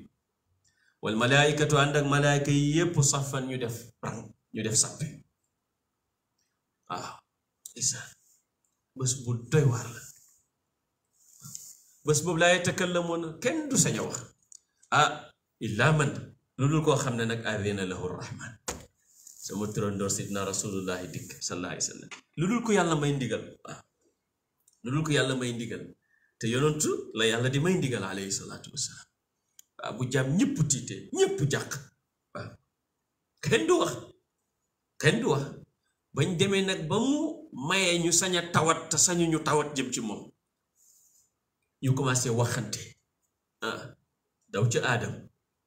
wal malaayikatu ànd ak malaaka yi yëpp safan ñu def rang ñu def sàppe waaw isaan bés bu doy waar la bés boobu laa yatakallamuuna kenn du sañ a wax illaa man loolu koo xam ne nag adina lahu rahman sama turandoor sidna rasulullahi dikk sallallahu alayhi wa sallam loolu ko yàlla may ndigal waaw loolu ko yàlla may ndigal te yonentu la yàlla di may ndigal alayhi salaatu wasalaam waaw bu jaam ñëpp tiitee ñëpp jàq waaw kenn du wax bañ demee nag ba mu mayee ñu sañ a tawat te sañu ñu tawat jëm ci moom ñu commencé waxante daw ci aadam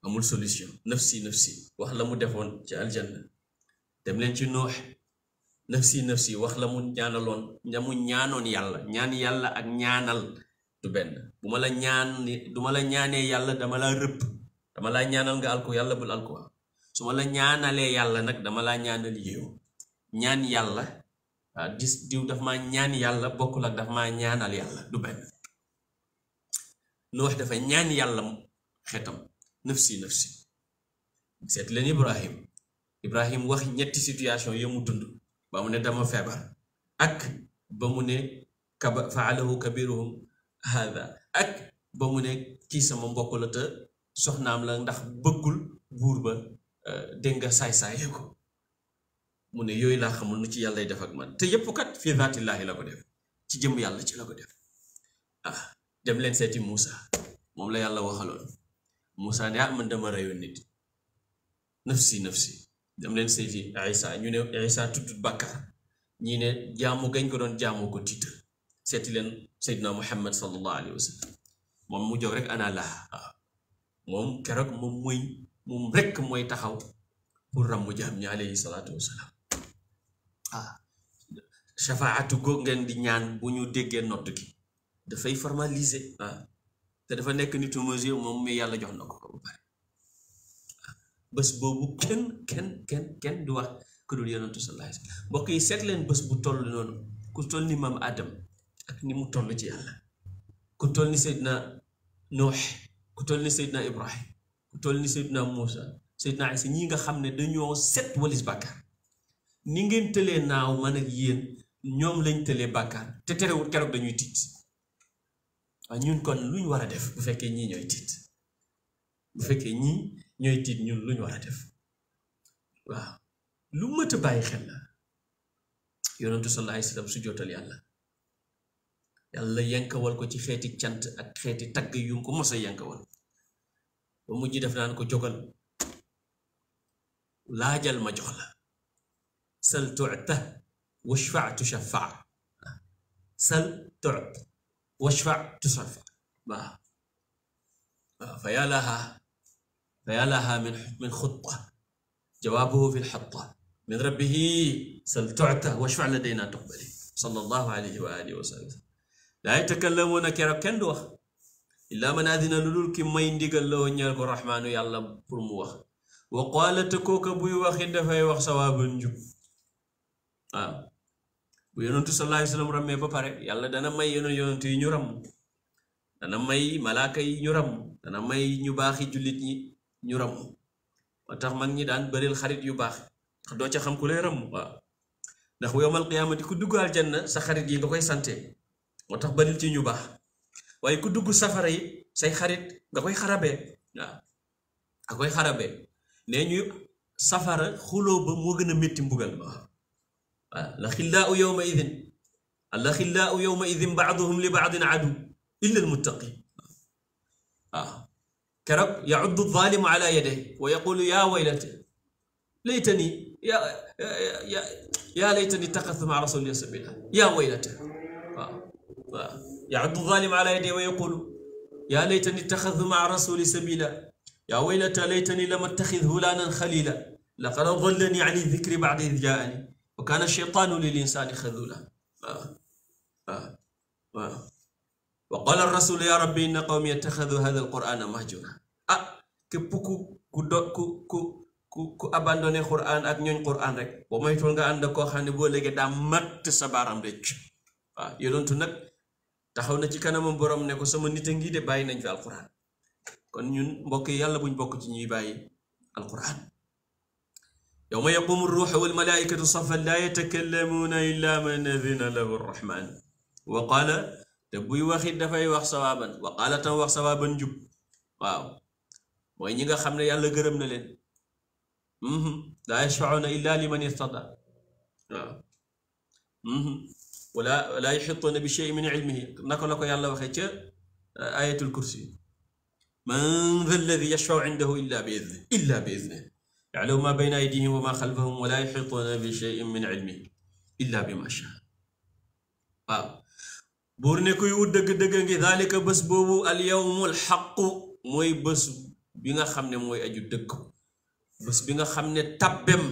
amul solution nafsi nafsi wax la mu defoon ci aljanna dem leen ci nuux nafsi wax la mu ñaanaloon mu ñaanoon yàlla ñaan yàlla ak ñaanal du benn bu ma la ñaanee yàlla dama la rëbb dama laa ñaanal nga alko yàlla bul alko su ma la ñaanalee yàlla nag dama laa ñaanal yéew ñaan yàlla diw daf maa ñaan yàlla bokkul ak daf maa ñaanal yàlla du benn nuux dafa ñaan yàlla xetam nafsi seet leen Ibrahim wax ñetti situation yi mu dund ba mu ne dama feebar ak ba mu ne faalahu kabiruhum hada ak ba mu ne kii sama mbokk la te soxnaam la ndax bëggul buur ba dégg nga saay-saayee ko mu ne yooyu laa xamul nu ci yàllay def ak man te yépp kat fii zaatillaahi la ko def ci jëm yàlla ci la ko def dem leen seeti Moussa moom la yàlla waxaloon Moussa ne man dama reyoon nit nafsi dem leen seeti Isa ñu ne Isa tuddut bàkkaar ñii ne jaamu gañ ko doon jaamu ko tiital seeti leen Seydina Muhammad sallallahu alayhi wa sallam moom mu jóg rek ana laa moom keroog moom rekk mooy taxaw pour ràmmu jaam ñi alayhi salaatu wasalaam shafaatu goog ngeen di ñaan bu ñu déggee nodd gi dafay formaliser te dafa nekk nitu mesure moom mais yàlla jox na ko ba pare bés boobu kenn du wax ku dul yonentu sallallahu alayhi wasallam mbokk yi seet leen bés bu toll noonu ku toll ni maam Adam ak ni mu toll ci yàlla ku toll ni Seydina Nuux ku toll ni Seydina Ibrahim ku toll ni Seydina Moussa Seydina Isa ñi nga xam ne dañoo set walis bàkkaar ni ngeen tëlee naaw man ak yéen ñoom lañ tëlee bàkkaar te terewul keroog dañuy tiit waaw ñun kon luñ war a def bu fekkee ñii ñooy tiit ñun luñ war a def waaw lu mët a bàyyi xel la yonentu sallallahu alayhi wasallam su jootal yàlla yankawal ko ci xeeti cant ak xeeti tagg yu ko mos a yankawal ba mujj def naan ko jógal laajal ma jox la sal tu'ta washfa tushaffa sal tu'ta washfa tushaffa waaw fa yaa laha min xutta jawaabuhu fi lxatta min rabbihi sal tu'ta washfa ladayna tuqbali sallallahu alayhi wa alihi wa sallam laa yatakallamuuna keroog kenn du wax illaa man adina lu dul ki may ndigal la ñeel ko rahmaanu yàlla pour mu wax wa qaala te kooka buy waxi dafay wax sawaaban njub waaw bu yonentu sallallahu alayhi wa sallam rammee ba pare yàlla dana may yonentu yi ñu ram dana may malaaka yi ñu ram dana may ñu baaxi jullit ñi ñu ram moo tax mag ñi daan bëril xarit yu baax ndax doo ca xam ku lay ram waaw ndax yawmal qiyaamati ku dugg aljanna sa xarit yi nga koy sante moo tax bëril ci ñu baax waaye ku dugg safara yi say xarit nga koy xarabee waaw nga koy xarabee nee ñu safara xuloo ba moo gën a métti mbugal ba waaw الأخلاء يومئذ بعضهم لبعض عدو إلا المتقين كرب يعض الظالم على يديه ويقول يا ويلتي ليتني يا ليتني اتخذت مع رسول الله سبيلا يا ويلتي يعض الظالم على يديه ويقول يا ليتني اتخذت مع رسول سبيلا يا ويلتى ليتني لم اتخذ فلانا خليلا لقد ضلني عن الذكر بعد إذ جاءني وكان الشيطان للإنسان خذولا وقال الرسول يا ربي إن قومي اتخذوا هذا القرآن مهجورا ku abandonné Qur'an ak ñooñ Qur'an rek boo moytul nga ànd koo xam ne boo léegi daa matt sa baaram rëcc waaw yonentu nag taxaw na ci kanamam borom ne ko sama nit a ngi de bàyyi nañ fi alquran kon ñun mbokk yi yàlla buñ bokk ci ñuy bàyyi alquran yawma yaqumu ruuhu wal malaa'ikatu saffan laa yatakallamuuna illaa man adina lahu arrahman wa qaala te buy waxit dafay wax sawaaban wa qaala tam wax sawaaban njub waaw mooy ñi nga xam ne yàlla gërëm na leen laa yashfa'uuna illaa liman irtadaa waaw wala yuhiituuna bi shay'in min ilmihi naka la ko yàlla waxee ca ayatul kursi man dha alladi yashfa'u indahu illa bi idnihi ya'lamu ma bayna aydihim wa ma khalfahum wa la yuhiituuna bi shay'in min ilmihi illa bima sha'a waaw buur ne kuy wut dëgg-dëgg ngi daalika bés boobu al yawmul xaqu mooy bés bi nga xam ne mooy aju dëgg bés bi nga xam ne tabbem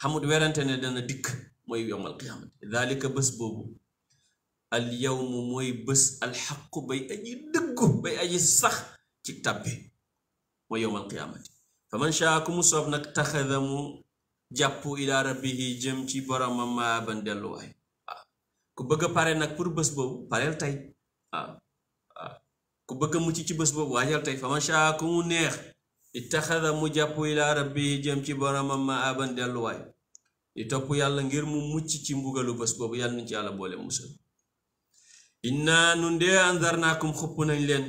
xamut werante ne dana dikk mooy yawmal qiyaamati daalika bés boobu al yawmu mooy bés al xaqu bay aji dëggu bay aji sax ci tabbe mooy yawmal qiyaamati fa man shaa ku mu soob nag taxada mu jàpp ila rabbihi jëm ci boromam maaban delluwaay waaw ku bëgg a pare nag pour bés boobu pareel tey waaw ku bëgg a mucc ci bés boobu waajal tey fa man shaa ku mu neex ittaxada mu jàpp ila rabbihi jëm ci boromam maaban delluwaay di topp yàlla ngir mu mucc ci mbugalu bés boobu yàlla nañ ci yàlla boole musal inna nu ndee andarnaakum xupp nañ leen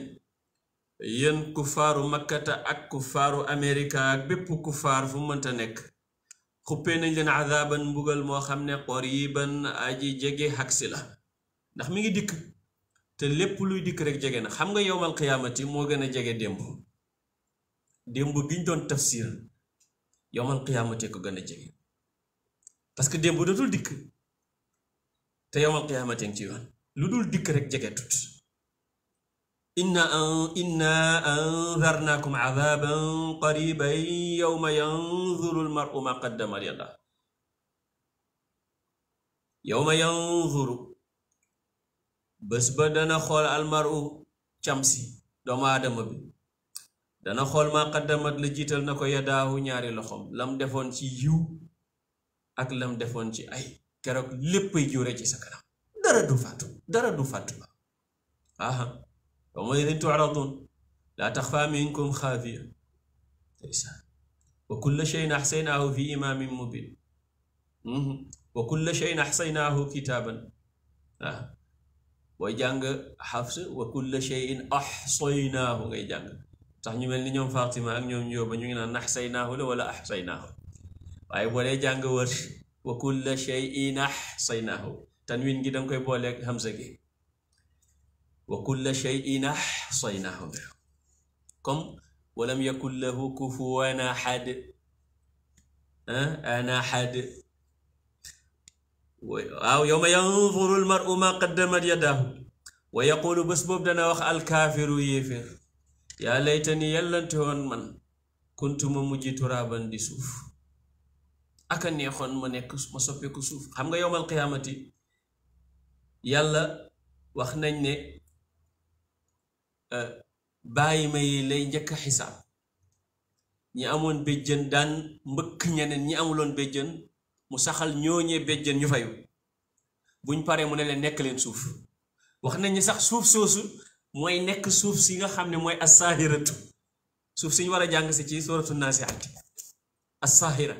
yéen kuffaaru makkata ak kuffaaru amerika ak bépp kuffaar fu mënta nekk xuppee nañ leen azaaban mbugal moo xam ne qariban aji jege xagsi la ndax mi ngi dikk te lépp luy dikk rek jege na xam nga yowmal qiyaamati moo gën a jege démb giñ doon tafsir yowmal qiyaamati ko gën a jege parce que démb dootul dikk te yowmal qiyaamati ngi ci yoon lu dul dikk rek jege tut inna anzarnaakum azaaban qariban yawma yanzuru almar'u ma qaddamat yadaa yawma yanzuru bés ba dana xool almar'u camsi doomu aadama bi dana xool ma qaddamat la jiital na ko yadaahu ñaari loxom lam defoon ci yiw ak lam defoon ci ay keroog léppay jóore ci sa kanam dara du fàttu aha yawma idin tu'radun laa taxfaa minkum xaafiya wa kulla shay'in axsaynaahu fi imaamin mubin wa kulla shay'in axsaynaahu kitaaban waaw booy jàng xafs wa kulla shay'in axsaynaahu ngay jàng tax ñu mel ni ñoom Fatima ak ñoom Njóoba ñu ngi naan axsaynaahu la wala axsaynaahu waaye boo dee jàng wër wa kulla shay'in axsaynaahu tanwin gi danga koy booleeg hamza gi wa kulla shay'in ahsaynaahu comme walam yakun lahu kufuwan ahad waaw yawma yanzuru almar'u ma qaddamat yadaahu wa yaqulu bés boobu dana wax alkaafiru yéeféer yaa laytani yellante woon man kuntuma mujj turaaban di suuf aka neexoon ma nekk ma soppeeku suuf xam nga yawmal qiyaamati yàlla wax nañ ne bàyyi ma yi lay njëkk a xisaab ñi amoon béjjën daan mbëkk ñeneen ñi amuloon béjjën mu saxal ñooñee béjjën ñu fayu buñ paree mu ne leen nekk leen suuf wax nañ ni sax suuf soosu mooy nekk suuf si nga xam ne mooy as-saahiratu suuf si ñu war a jàng si ci suuratu naasi'aati as-saahira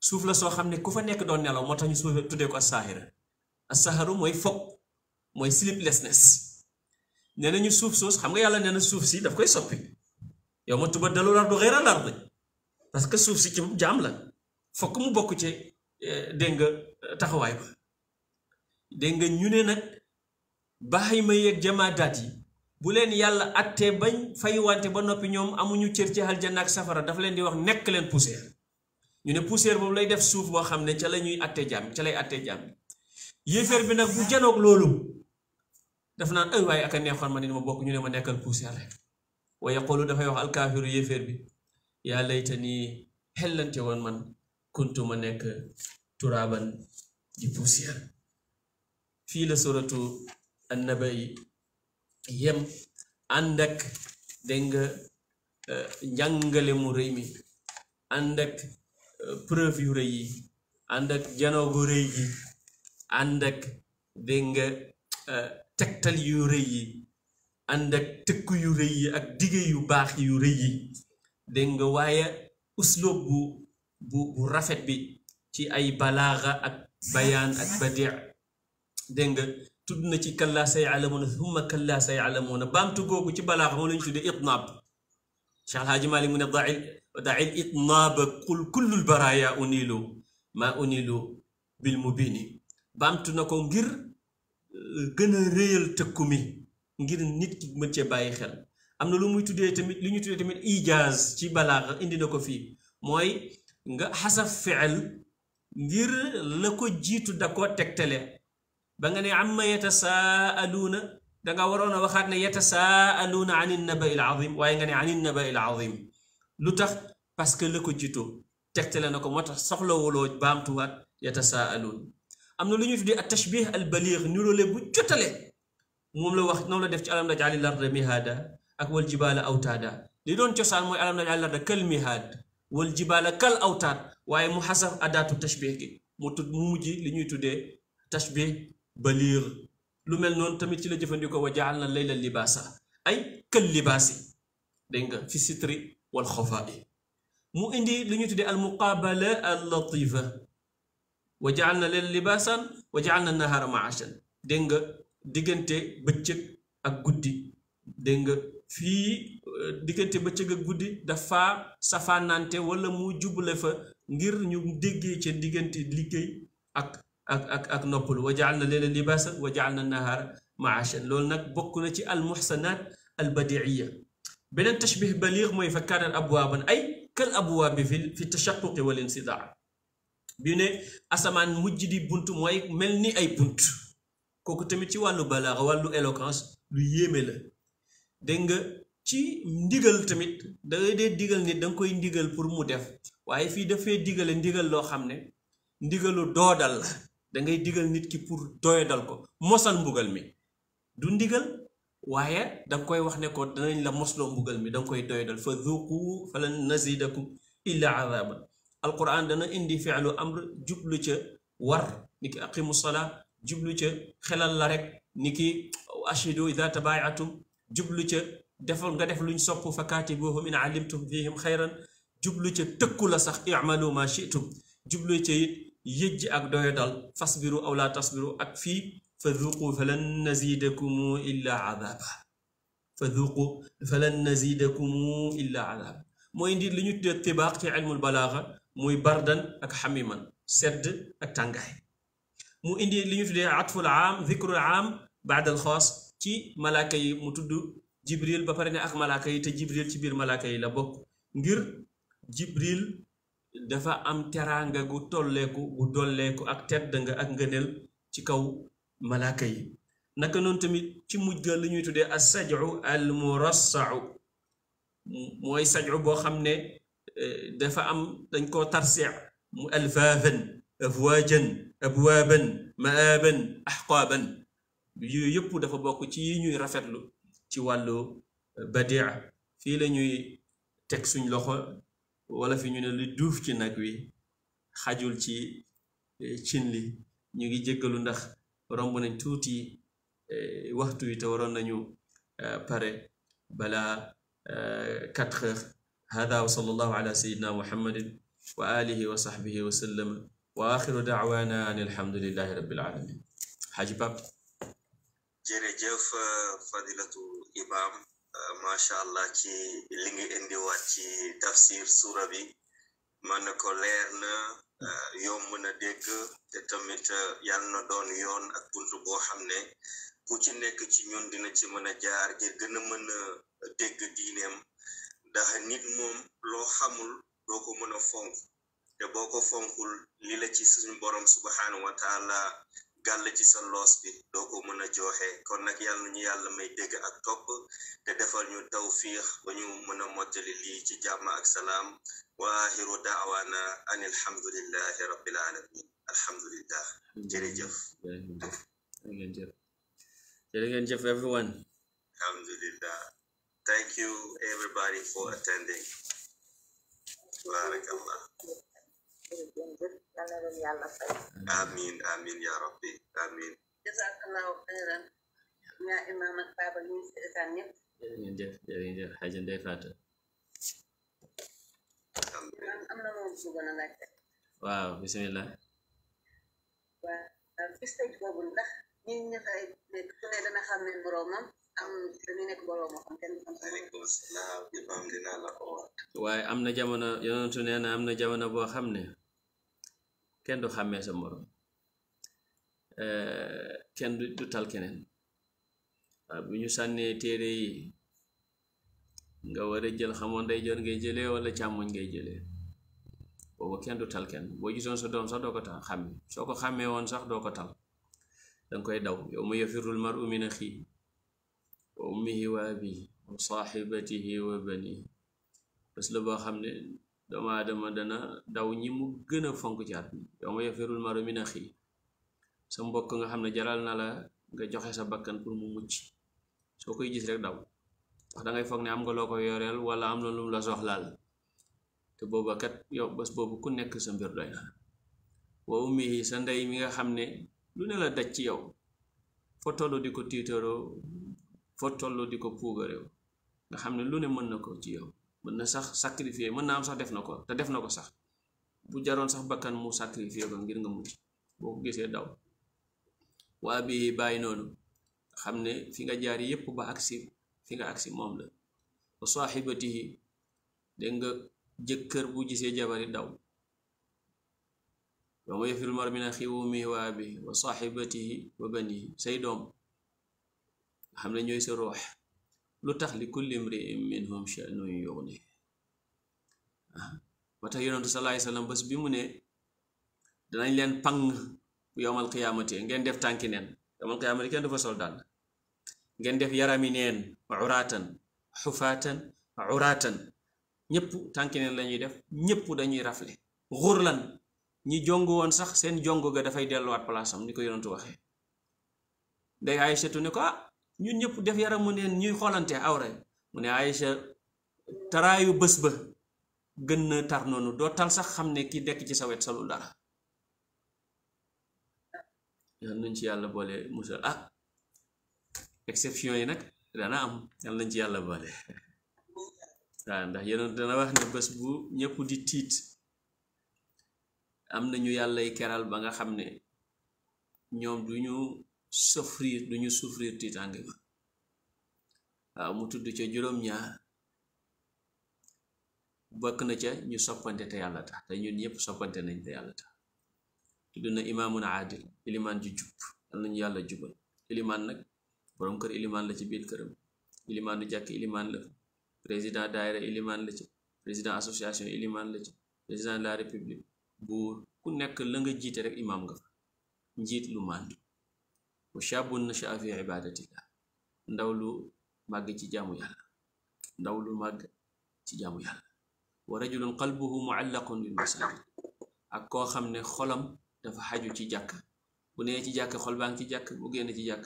suuf la soo xam ne ku fa nekk doon nelaw moo tax ñu suuf tuddee ko as-saahira as-saharu mooy fog mooy sleeplessness nee nañu suuf soosu xam nga yàlla nee na suuf si daf koy soppi yawma tubaddalu l-ardu ghayra l-ardi parce que suuf si ci jaam la fokk mu bokk ci dégg nga taxawaay ba dégg nga ñu ne nag bàyyi ma yeeg jamaadaat yi bu leen yàlla attee bañ fayuwante ba noppi ñoom amuñu cër ci aljanna ak safara dafa leen di wax nekk leen poussière ñu ne poussière boobu lay def suuf boo xam ne ca la ñuy attee jaam ca lay attee jaam yéeféer bi nag bu janoog loolu daf naan ay waaye aka neexoon ma ni ma bokk ñu ne ma nekkal poussière rek wa yaqulu dafay wax alkaafiru yéeféer bi yaa layta nii xellante woon man kuntu ma nekk turaaban di poussière fii la suratu annaba yi yem ànd ak dégg nga njàngale mu rëy mi ànd ak preuve yu rëy yi ànd ak janoogu rëy gi ànd ak dégg nga tegtal yu rëy yi ànd ak tëkku yu rëy yi ak dige yu baax yu rëy yi dégg nga waaye usloob bu rafet bi ci ay balaaxa ak bayaan ak badia dégg nga tudd na ci kallaa saya'lamuuna thumma kallaa saya'lamuuna baamtu googu ci balaaxa moo lañu tuddee itnaab Cheikh Alhaaji Maalik mu ne da'il itnaaba qul kullul baraaya unilu maa unilu bil mubiini baamtu na ko ngir gën a réyal tëkku mi ngir nit ki mën cee bàyyi xel am na lu muy tuddee tamit li ñu tuddee tamit ijaaz ci balaaxa indi na ko fii mooy nga xasaf fi'l ngir la ko jiitu da koo tegtale ba nga ne amma yatasaaluuna danga waroon a waxaat ne yatasaaluuna an nabai al azim waaye nga ne an nabai al azim lu tax parce que la ko jiitu tegtale na ko moo tax soxlawuloo baamtuwaat yatasaaluun am na lu ñuy tuddee at tashbih al baligh niroole bu jotale moom la wax noonu la def ci alam naj'ali l-arda mihaada ak wal jibaala awtaada li doon cosaan mooy alam naj'ali l-arda kal mihaad wal jibaala kal awtaad waaye mu xasaf adaatu tashbih gi mu mujj li ñuy tuddee tashbih baligh lu mel noonu tamit ci la jëfandikoo wa ja'alna layla libaasa ay kal libaasi dégg nga fi sitri wal xafaa'i mu indi li ñuy tuddee al muqaabala al latifa wa ja'alna layla libaasan wa ja'alna nahaara ma'ashan dégg nga diggante bëccëg ak guddi dégg nga fii diggante bëccëg ak guddi dafa safaanante wala mu jubale fa ngir ñu déggee ca diggante liggéey ak noppalu wa ja'alna layla libaasan wa ja'alna nahaara ma'ashan loolu nag bokk na ci al muhsanaat al badiiya beneen tashbih baligh mooy fa kaanat abwaaban ay kal abwaabi fi tashaqquqi wal insidaa bi ne asamaan mujj di bunt mooy mel ni ay bunt kooku tamit ci wàllu balaaxa wàllu éloquence lu yéeme la dégg nga ci ndigal tamit dangay dee digal nit danga koy ndigal pour mu def waaye fii dafay digale ndigal loo xam ne ndigalu doodal la dangay digal nit ki pour doyadal ko mosal mbugal mi du ndigal waaye danga koy wax ne ko danañ la mosloo mbugal mi danga koy doyadal fa dhuqu falan nazidakum illa azaban alquran dana indi fi'lu amr jublu ca war ni ki aqimu salaa jublu ca xelal la rek ni ki ashidu ida tabayatum jublu ca defal nga def luñ sopp fa kaatibuhum in alimtum fihim xayran jublu ca tëkku la sax i'malu ma shi'tum jublu ca it yëjj ak doyadal fasbiru aw la tasbiru ak fii fa dhuqu falan nazidakum illa adaba fa dhuqu falan nazidakum illa adaba mooy indi li ñu tuddee tibaaq ci ilmul balaaxa muy bardan ak xamiman sedd ak tàngaay mu indi li ñu tuddee atful aam dhikrul aam baadal xaas ci malaaka yi mu tudd jibril ba pare ne ak malaaka yi te jibril ci biir malaaka yi la bokk ngir jibril dafa am teraanga gu tolleeku gu dolleeku ak tedd nga ak ngëneel ci kaw malaaka yi naka noonu tamit ci mujj ga li ñuy tuddee as saj'u al murassa'u mooy saj'u boo xam ne dafa am dañ koo tarsi mu alfaaban afwaajan abwaaban maaban axqaaban yooyu yëpp dafa bokk ci yi ñuy rafetlu ci wàllu badia fii la ñuy teg suñ loxo wala fi ñu ne lu duuf ci nag wi xajul ci cin li ñu ngi jéggalu ndax romb nañ tuuti waxtu wi te waroon nañu pare balaa 4 heures hada wa sallallahu ala sayyidina muhammadin wa alihi wa sahbihi wa sallam wa axiru da'wana an alhamdulillahi rabbil alamin Haji Pap jërëjëf fadilatu imam masha Allah ci li nga indiwaat ci tafsir sura bi man ko leer na yomb na dégg te tamit yàlla na doon yoon ak buntu boo xam ne ku ci nekk ci ñun dina ci mën a jaar ngir gën a mën a dégg diineem ndax nit moom loo xamul doo ko mën a fonk te boo ko fonkul li la ci suñu borom subhanahu wa taala gàll ci sa loos bi doo ko mën a joxe kon nag yàlla ñu yàlla may dégg ak topp te defal ñu tawfiix ba ñu mën a mottali lii ci jàmm ak salaam wa axiru daawana an alhamdulillahi rabbil alamin alhamdulillah jërëjëf jërëjëf everyone alhamdulillah thank you everybody for attending barakallah amin amin ya rabbi amin jazakallahu khairan ya imam ak baba ñu ci etan ñep jërëjëf Haji Ndeye Fatou am na mo ci gëna laaj waaw bismillah waaw ci stage boobu ndax ñi ñu fay nekk ku ne dana xam ne boromam am dañu nekk borom xam kenn am aleykum salaam imam dina la ko wax waaye am na jamono yonentu nee na am na jamono boo xam ne kenn du xàmmee sa morom kenn du tal keneen waaw bu ñu sànnee téere yi nga war a jël xamoon ndeyjoor ngay jëlee wala càmmoñ ngay jëlee boobu kenn du tal kenn boo gisoon sa doom sax doo ko tal xàmme soo ko xàmmee woon sax doo ko tal danga koy daw yow ma yafirul mar'u min axiihi wa ummihi wa abihi wa saaxibatihi wa banihi bés la boo xam ne doomu aadama dana daw ñi mu gën a fonk ci àdduna yow ma yafirul mar'u min axiihi sa mbokk nga xam ne jaral na la nga joxe sa bakkan pour mu mucc soo koy gis rek daw wax dangay foog ne am nga loo ko yoreel wala am na lu mu la soxlaal te booba kat yow bés boobu ku nekk sa mbir doy na wa ummihi sa ndey mi nga xam ne lu ne la daj ci yow foo tollu di ko tiitaroo foo tollu di ko puugareew nga xam ne lu ne mën na ko ci yow mën na sax sacrifier mën na am sax def na ko te def na ko sax bu jaroon sax bakkan mu sacrifier ko ngir nga mucc boo ko gisee daw waa bi bàyyi noonu xam ne fi nga jaar yépp ba agsi fi nga agsi moom la wa saaxibatihi dégg nga jëkkër bu gisee jabari daw wa ma yafirul mar'u min axiihi wa ummihi wa abihi wa saaxibatihi wa banihi say doom nga xam ne ñooy sa ruux lu tax li kulli imri'in minhum sha'nun yughnihi moo tax yonentu sallallahu alayhi wa sallam bés bi mu ne danañ leen pang bu yowmal qiyaamati ngeen def tànki neen yowmal qiyaamati kenn du fa sol dàll ngeen def yarami neen uraatan xufaatan uraatan ñëpp tànki neen lañuy def ñëpp dañuy rafle xurlan ñi jong woon sax seen jong ga dafay delluwaat palaasam ni ko yonentu waxee day Aysatu ne ko ñun ñëpp def yaramu neen ñuy xoolante awra mu ne Aysa taraayu bés ba gën na tar noonu doo tal sax xam ne ki dekk ci sa wet salul dara yal nañ ci yàlla boole musal exception yi nag dana am yal nañ ci yàlla boole waaw ndax yéen dana wax ne bés bu ñëpp di tiit am nañu yàllay keral ba nga xam ne ñoom duñu souffrir tiitaange ba waaw mu tudd ca juróom-ñaar bokk na ca ñu soppante te yàlla tax te ñun ñëpp soppante nañ te yàlla tax tudd na imaamun aadil ilimaan ju jub yal nañu yàlla jubal ilimaan nag boroom kër ilimaan la ci biir këram ilimaan du jàkk ilimaan la président daayira ilimaan la ci président association ilimaan la ci président de la république buur ku nekk la nga jiite rek imaam nga fa njiit lu màndu wa shaabun nasha'a fi ibadatillah ndaw lu màgg ci jaamu yàlla ndaw lu màgg ci jaamu yàlla wa rajulun qalbuhu mu'allaqun bil masajid ak koo xam ne xolam dafa xaju ci jàkk bu nee ci jàkk xol baa ngi ci jàkk bu génn ci jàkk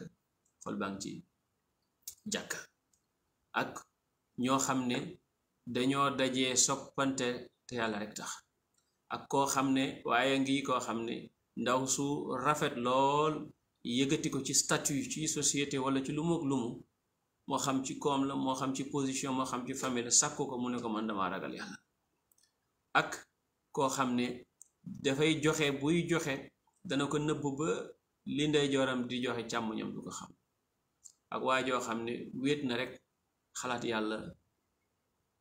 xol baa ngi ci jàkk ak ñoo xam ne dañoo dajee soppante te yàlla rek tax ak koo xam ne waaye ngi koo xam ne ndaw su rafet lool yëgati ko ci statut ci société wala ci lumu moo xam ci koom la moo xam ci position moo xam ci famille la sàkku ko mu ne ko man dama ragal yàlla ak koo xam ne dafay joxe buy joxe dana ko nëbb ba li ndeyjooram di joxe càmmoñam du ko xam ak waa joo xam ne wéet na rek xalaat yàlla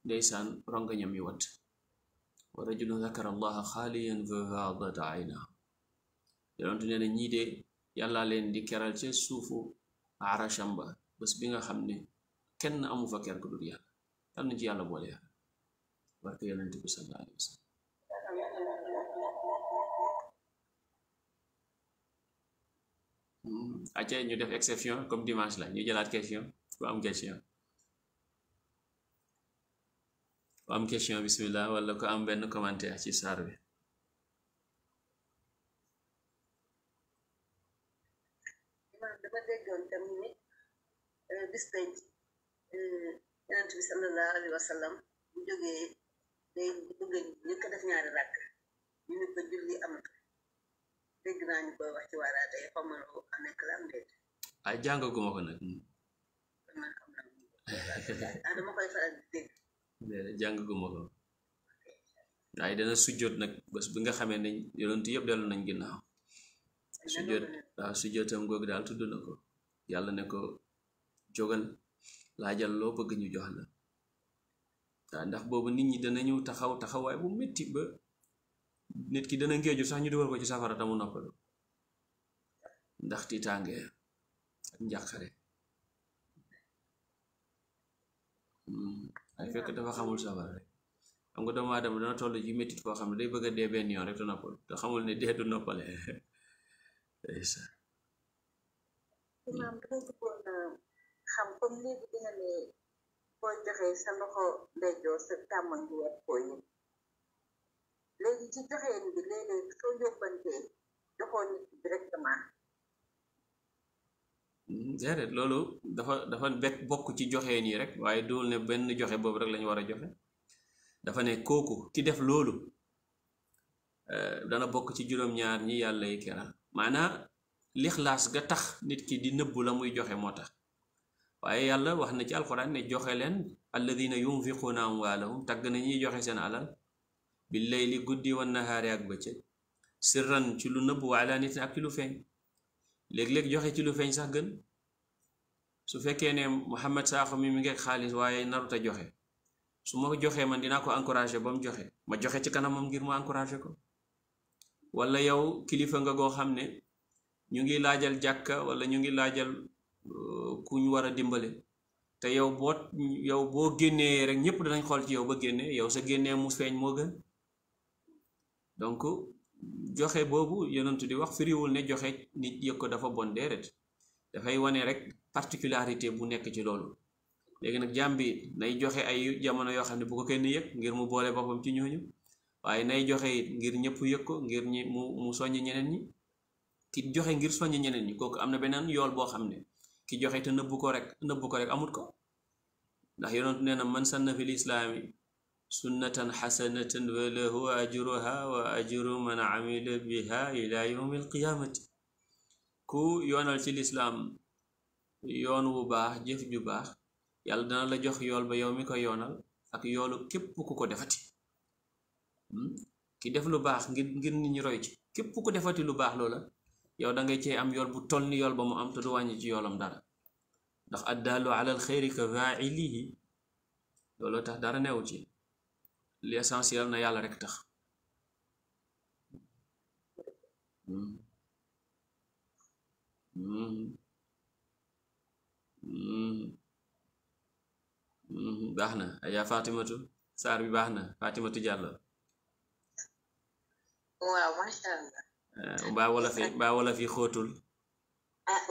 ndeysaan rongañam yi wat wa rajulun zakara allaha xaaliyan fa faadat aynahu yonentu nee na ñii de yàlla leen di keral ca suufu arasham ba bés bi nga xam ne kenn amu fa ker ko dul yàlla yal na ci yàlla boole yàlla barke yonent bi sallallahu alayhi wa sallam acca ñu def exception comme dimanche la ñu jëlaat question ku am question bismillah wala ko am benn commentaire ci saar bi dama déggoon tam ni bis penc yonent bi sallallahu alayhi wa sallam bu jógee day bëgg ñu ko def ñaari rakk ñu ne ko julli amatu dégg naa ñu koy wax ci waaraate xamaloo nekk la am déet ay jàngaguma ko nag dama koy faral di dégg jàngaguma ko waaye dana sujjóot nag bés bi nga xamee ne yonent yëpp dellu nañ ginnaaw sujjóot waaw sujjóotam googu daal tudd na ko yàlla ne ko jógal laajal loo bëgg ñu jox la waaw ndax boobu nit ñi danañu taxawaay bu metti ba nit ki dana ngeeju sax ñu dugal ko ci safara tamu noppalu ndax tiitaange ak njàqare ay fekk dafa xamul safara rek xam nga doomu aadama dana toll ci mettit koo xam ne day bëgg a dee benn yoon rek te noppalu te xamul ne dee du noppale imaam dama bëggoon xam comme léegi dina ne boo joxee sa loxo ndeyjoor sa càmmoñ bi war koo yëg léegi ci joxeen bi léeg-léeg soo yóbbantee joxoo nit directement déedéet loolu dafa bokk ci joxeen yi rek waaye dool ne benn joxe boobu rek lañu war a joxe dafa ne kooku ki def loolu dana bokk ci juróom-ñaar ñi yàlla yi keral maanaa lixlaas ga tax nit ki di nëbbu la muy joxe moo tax waaye yàlla wax na ci alxuraan ne joxe leen alladina yunfiquuna amwaalahum tagg na ñuy joxe seen alal bil layli guddi wan nahaari ak bëccëg sirran ci lu nëbbu wa alaaniyatin ak ci lu feeñ léeg-léeg joxe ci lu feeñ sax gën su fekkee ne Muhammad Sakho mi ngi xaalis waaye naruta joxe su ma joxee man dinaa ko encouragé ba mu joxe ma joxe ci kanamam ngir mu encouragé ko wala yow kilifa nga goo xam ne ñu ngi laajal jàkka wala ñu ngi laajal ku ñu war a dimbale te yow boo génnee rek ñëpp danañ xool ci yow ba génnee yow sa génnee mu feeñ moo gën donc joxe boobu yonentu di wax firiwul ne joxe nit yëg ko dafa bon déedéet dafay wane rek particularité bu nekk ci loolu léegi nag jàmm bi nay joxe ay jamono yoo xam ne bu ko kenn yëg ngir mu boole boppam ci ñooñu waaye nay joxe it ngir ñëpp yëg ko ngir ñi mu soññ ñeneen ñi ki joxe ngir soññ ñeneen ñi kooku am na beneen yool boo xam ne ki joxe te nëbbu ko rek amut ko ndax yonentu nee na man sanna fil islaami sunnatan xasanatan wa lahu ajruha wa ajru man amila biha ila yawmi alqiyamati ku yoonal ci lislaam yoon wu baax jëf ju baax yàlla dana la jox yool ba yow mi ko yoonal ak yoolu képp ku ko defati ki def lu baax ngir nit ñi roy ci képp ku defati lu baax loola yow da ngay cee am yool bu toll ni yool ba mu am te du wàññi ci yoolam dara ndax addaalu ala alxeyri ka faa'ilihi looloo tax dara neew ci l'essentiel na yàlla rek tax baax na ayaa Fatimatu saar bi baax na Fatimatu Jàllo waaw masha Allah mbaa wala fi xóotul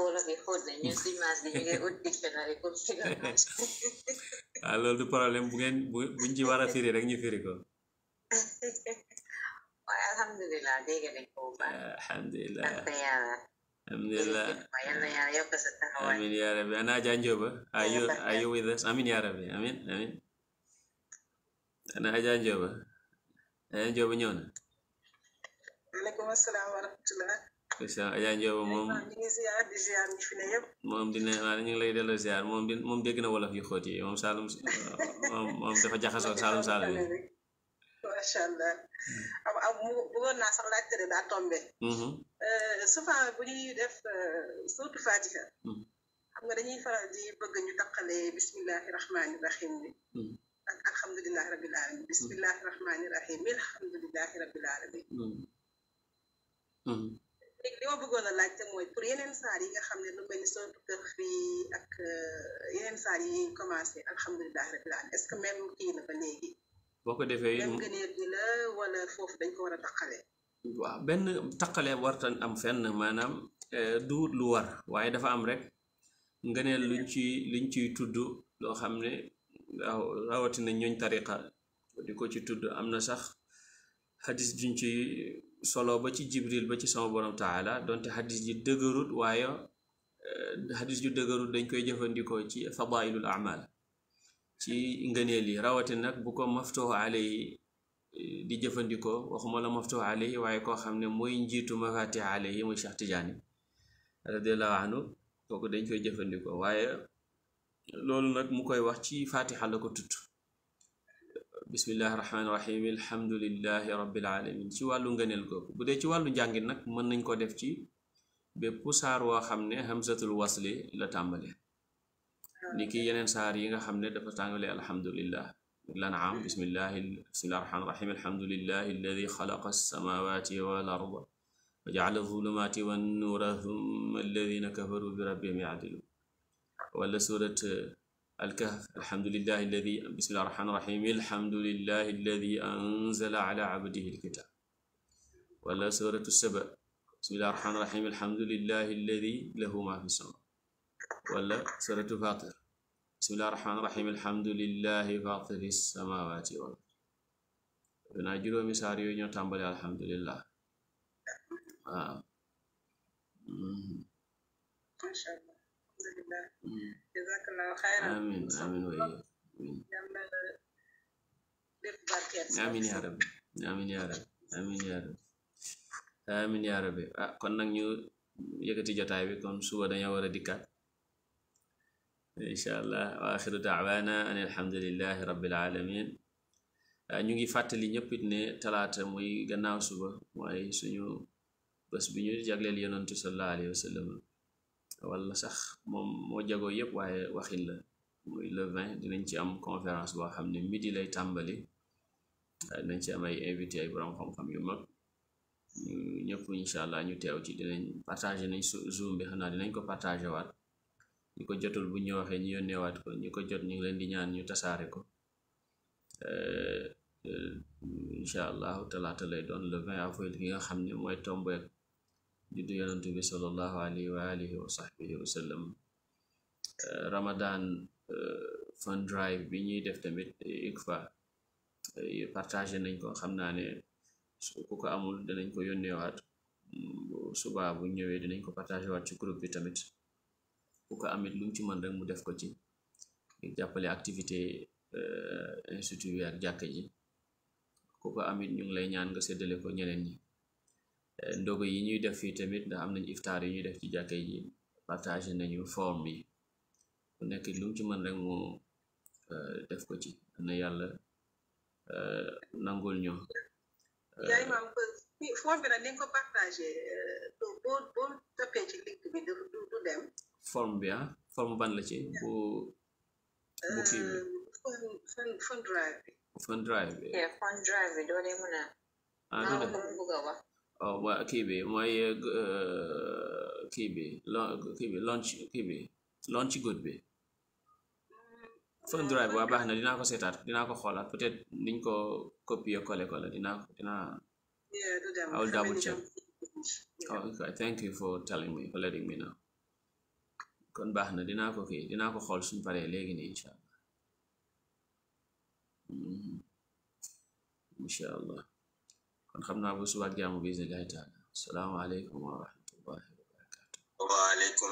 wala fi xóot na ñu si maas gi ñu ngi ut dictionnaire pour waaw loolu du problème buñ ci war a firi rek ñu firi ko waaye alhamdulilah dégg nañ ko bu baax alhamdulilah sant yàlla alhamdulillah yàlla yaa yokk sa taxawaay amin ya rabbi ana Aja Njoba are you with us amin ya rabbi amin ana Aja Njoba ñëw na aleykum asalaam wa rahmatullah Aja Njoba moom ñu ngi ziar di ziar ñi fi ne yëpp moom dina waa ñu ngi lay delloo ziar moom dégg na wolof yu xóot yi moom Saalum moom dafa jaxasoo Saalum yi macha allah am bëggoon naa sax laajte de daa tombe souvent bu ñuy def surtout Fatiha xam nga dañuy faral di bëgg ñu taqale bismillahi rahmani rahim bi ak alhamdulillahi rabbil alamin bismillahi rahmani rahim alhamdulillahi rabbil alamin léegi li ma bëggoon a laajte mooy pour yeneen saar yi nga xam ne lu mel ni sootu kër fii ak yeneen saar yi commencé alhamdulillahi rabbil alamin est-ce que même kii na ba léegi boo ko defee même gëneer gi la wala foofu dañ ko war a taqale waaw benn taqale wartan am fenn maanaam du lu war waaye dafa am rek ngëneel luñ ciy tudd loo xam ne rawatina ñooñ tariqa di ko ci tudd am na sax xadis juñ ci solo ba ci Jibril ba ci sama borom taala donte xadis ji dëgërut waaye xadis ju dëgërut dañ koy jëfandikoo ci fadailul amal ci ngëneel yi rawatina nag bu ko maftuhu alayhi di jëfandikoo waxuma la maftuhu alayhi waaye koo xam ne mooy njiitu mafatih alayhi muy Cheikh Tidiane radiallahu anhu kooku dañ koy jëfandikoo waaye loolu nag mu koy wax ci fatiha la ko tudd bismillahi rahmaani rahim alhamdulillahi rabbil alamin ci wàllu ngëneel googu bu dee ci wàllu njàngin nag mën nañ ko def ci bépp saar woo xam ne hamzatul wasli la tàmbale ni ki yeneen saar yi nga xam ne dafa tàngale alhamdulillah lan'am bismillahi rahmaani rahim alhamdulillahi alladi xalaqa as-samawati wal arda wa ja'ala adh-dhulumati wan nuura thumma alladhina kafaru bi rabbihim ya'dilun wala surat al-kahf alhamdulillahi alladi bismillahi rahmaani rahim alhamdulillahi alladi anzala ala abdihi al-kitab wala surat as-saba bismillahi rahmaani rahim alhamdulillahi alladi lahu ma fi as-sama wala surat fatir bismillahi rahmaani rahim alhamdulillahi fatiri as-samawati wal ard naa juróomi saar yooyu ñoo tàmbale alhamdulillah waaw masha Allah alhamdulillah jazakallahu khairan amin way amin ya rabbi amin ya rabbi amin ya rabbi kon nag ñu yëkkati jotaay bi kon suba dañoo war a dikkaat insha allah wa axiru da'wana an alhamdulillahi rabbil alamin ñu ngi fàttali ñëpp it ne talaata muy gannaaw suba mooy suñu bés bi ñu jagleel yonentu sallallahu alayhi wa sallam wala sax moom moo jagoo yëpp waaye waxin la muy le 20 dinañ ci am conférence boo xam ne midi lay tàmbali dinañ ci am ay invité ay borom xam-xam yu mag ñu ñëpp insha allah ñu teew ci dinañ partagé nañ zoom bi xanaa dinañ ko partagé waat ñi ko jotul bu ñu waxee ñu yónneewaat ko ñi ko jot ñu ngi leen di ñaan ñu tasaare ko insha allahu talaata lay doon le 20 avril ki nga xam ne mooy tombeek juddu yonent bi sallallahu alayhi wa alihi wa sahbihi wa sallam ramadan fund drive bi ñuy def tamit ICFA partagé nañ ko xam naa ne ku ko amul dinañ ko yónneewaat suba bu ñëwee dinañ ko partagé waat ci groupe bi tamit ku ko amit lu mu ci mën rek mu def ko ci jàppale activité institut bi ak jàkka ji ku ko amit ñu ngi lay ñaan nga séddale ko ñeneen ñi ndogo yi ñuy def fii tamit ndax am nañ iftaar yi ñuy def ci jàkka ji partagé nañu forme bi ku nekk lu mu ci mën rek mu def ko ci na yàlla nangul ñu yaay maam forme bi nag ni nga ko partagé boo tapee ci link bi du dem forme bi forme ban la ci bu kii bi fun drive bi doo dee mën a du dem bëgg a wax waa kii bi mooy kii bi launch good bi fun drive waa baax na dinaa ko seetaat dinaa ko xoolaat peut-être niñ ko copier coller ko la dinaa I will double check. Okay, thank you for telling me, for letting me know. Kon baax na dinaa ko xool suñ paree léegi nii insha allah insha allah kon xam naa bu suba ak jàmm bi iznillaahi taala assalaamu aleykum wa rahmatullahi wa barakatuh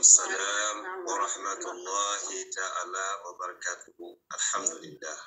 السلام ورحمة الله تعالى وبركاته. الحمد لله.